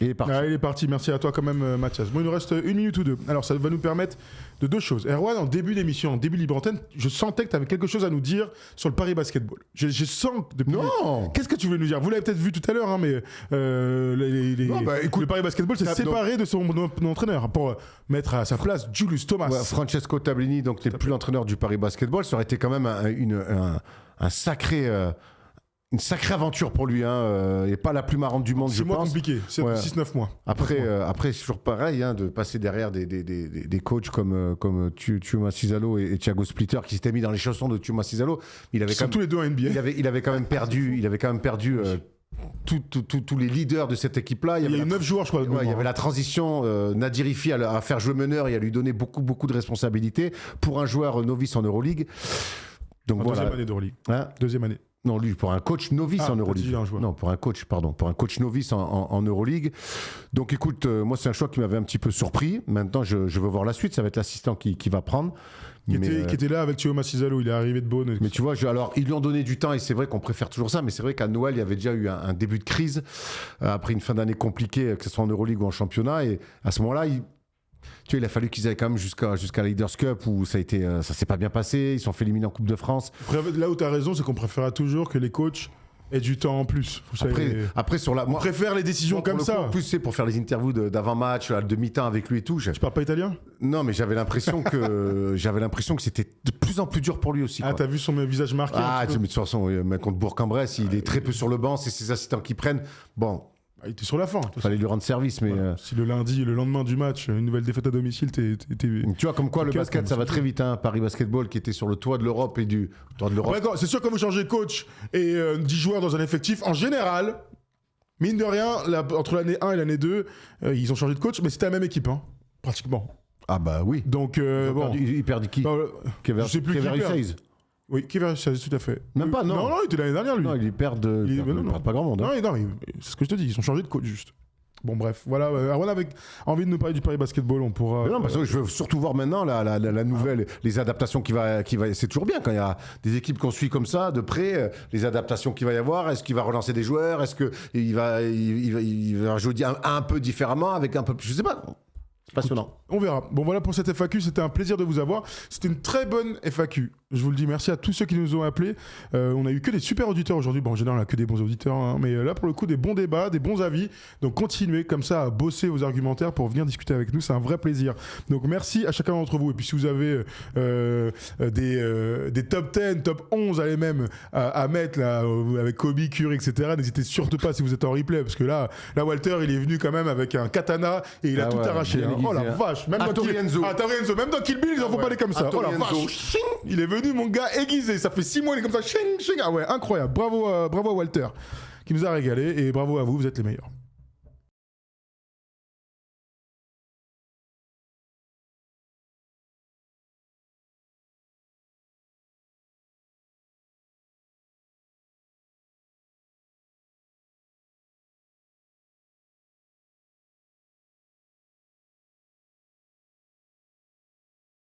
Il est parti. Il est parti, merci à toi quand même, Mathias. Bon, il nous reste 1 minute ou 2. Alors, ça va nous permettre de 2 choses. Erwan, en début d'émission, en début de Libre Antenne, je sentais que tu avais quelque chose à nous dire sur le Paris Basketball. Je sens que depuis... Non. Qu'est-ce que tu veux nous dire? Vous l'avez peut-être vu tout à l'heure, hein, mais écoute, le Paris Basketball s'est séparé de son entraîneur pour mettre à sa place Julius Thomas. Ouais, Francesco Tablini, donc n'est plus l'entraîneur du Paris Basketball. Ça aurait été quand même un sacré... une sacrée aventure pour lui, et pas la plus marrante du monde, 6 je mois pense. compliqués, 6-9 mois. Après, c'est toujours pareil, de passer derrière des coachs comme Tiuma Cizalo et Thiago Splitter qui s'étaient mis dans les chaussons de Tiuma Cizalo. Ils sont tous les deux en NBA. Il avait quand même perdu tous les leaders de cette équipe-là. Il y a eu 9 joueurs, je crois. Il y avait la transition, Nadir Ifi à faire jouer meneur et à lui donner beaucoup de responsabilités pour un joueur novice en Euroleague. Donc voilà. Deuxième année d'Euroleague. Deuxième année. Non, lui, pour un coach novice en Euroleague. Non, pour un coach novice en Euroleague. Donc écoute, moi, c'est un choix qui m'avait un petit peu surpris. Maintenant, je veux voir la suite. Ça va être l'assistant qui va prendre. Qui était là avec Tioma Cizalo, il est arrivé de Beaune. Mais tu vois, alors ils lui ont donné du temps et c'est vrai qu'on préfère toujours ça, mais c'est vrai qu'à Noël, il y avait déjà eu un début de crise après une fin d'année compliquée, que ce soit en Euroleague ou en championnat. Et à ce moment-là, il a fallu qu'ils aillent quand même jusqu'à la Leaders Cup où ça s'est pas bien passé. Ils se sont fait éliminer en Coupe de France. Là où tu as raison, c'est qu'on préfère toujours que les coachs aient du temps en plus. Après on préfère les décisions comme ça. En plus, c'est pour faire les interviews d'avant-match, de mi-temps avec lui et tout. Tu parles pas italien ? Non, mais j'avais l'impression que c'était de plus en plus dur pour lui aussi. Ah, t'as vu son visage marqué ? Ah, mais de toute façon, contre Bourg-en-Bresse, il est très peu sur le banc. C'est ses assistants qui prennent. Bon. Il était sur la fin. Il fallait lui rendre service, mais si le lendemain du match, une nouvelle défaite à domicile, tu vois comme quoi le basket, ça va très vite. Paris Basketball qui était sur le toit de l'Europe et du toit de l'Europe. C'est sûr que quand vous changez de coach et 10 joueurs dans un effectif, en général, mine de rien, entre l'année 1 et l'année 2, ils ont changé de coach, mais c'était la même équipe, pratiquement. Ah bah oui. Donc il perdit qui ? Je sais plus qui perd. Oui, qui va, tout à fait. Même pas, non. Non, il était l'année dernière, lui. Non, il perd pas grand monde. Non, c'est ce que je te dis, ils ont changé de coach, juste. Bon, bref, voilà. Arwan avait envie de nous parler du Paris Basketball, on pourra. Non, parce que je veux surtout voir maintenant la nouvelle, les adaptations qui va. C'est toujours bien quand il y a des équipes qu'on suit comme ça, de près, les adaptations qu'il va y avoir. Est-ce qu'il va relancer des joueurs ? Est-ce qu'il va jouer un peu différemment, avec un peu plus. Je sais pas. C'est passionnant. On verra. Bon, voilà pour cette FAQ. C'était un plaisir de vous avoir. C'était une très bonne FAQ. Je vous le dis. Merci à tous ceux qui nous ont appelés. On a eu que des super auditeurs aujourd'hui. Bon, en général, on a que des bons auditeurs. Mais là, pour le coup, des bons débats, des bons avis. Donc, continuez comme ça à bosser vos argumentaires pour venir discuter avec nous. C'est un vrai plaisir. Donc, merci à chacun d'entre vous. Et puis, si vous avez des top 10, top 11, allez même à mettre là, avec Kobe, Curry, etc., n'hésitez surtout pas si vous êtes en replay. Parce que là, Walter, il est venu quand même avec un katana et il a tout arraché. Oh la vache. Même dans Kill Bill, ils en font pas des comme ça. Oh la vache. Il est venu, mon gars, aiguisé. Ça fait 6 mois, il est comme ça. Ah ouais, incroyable. Bravo à Walter qui nous a régalé et bravo à vous, vous êtes les meilleurs.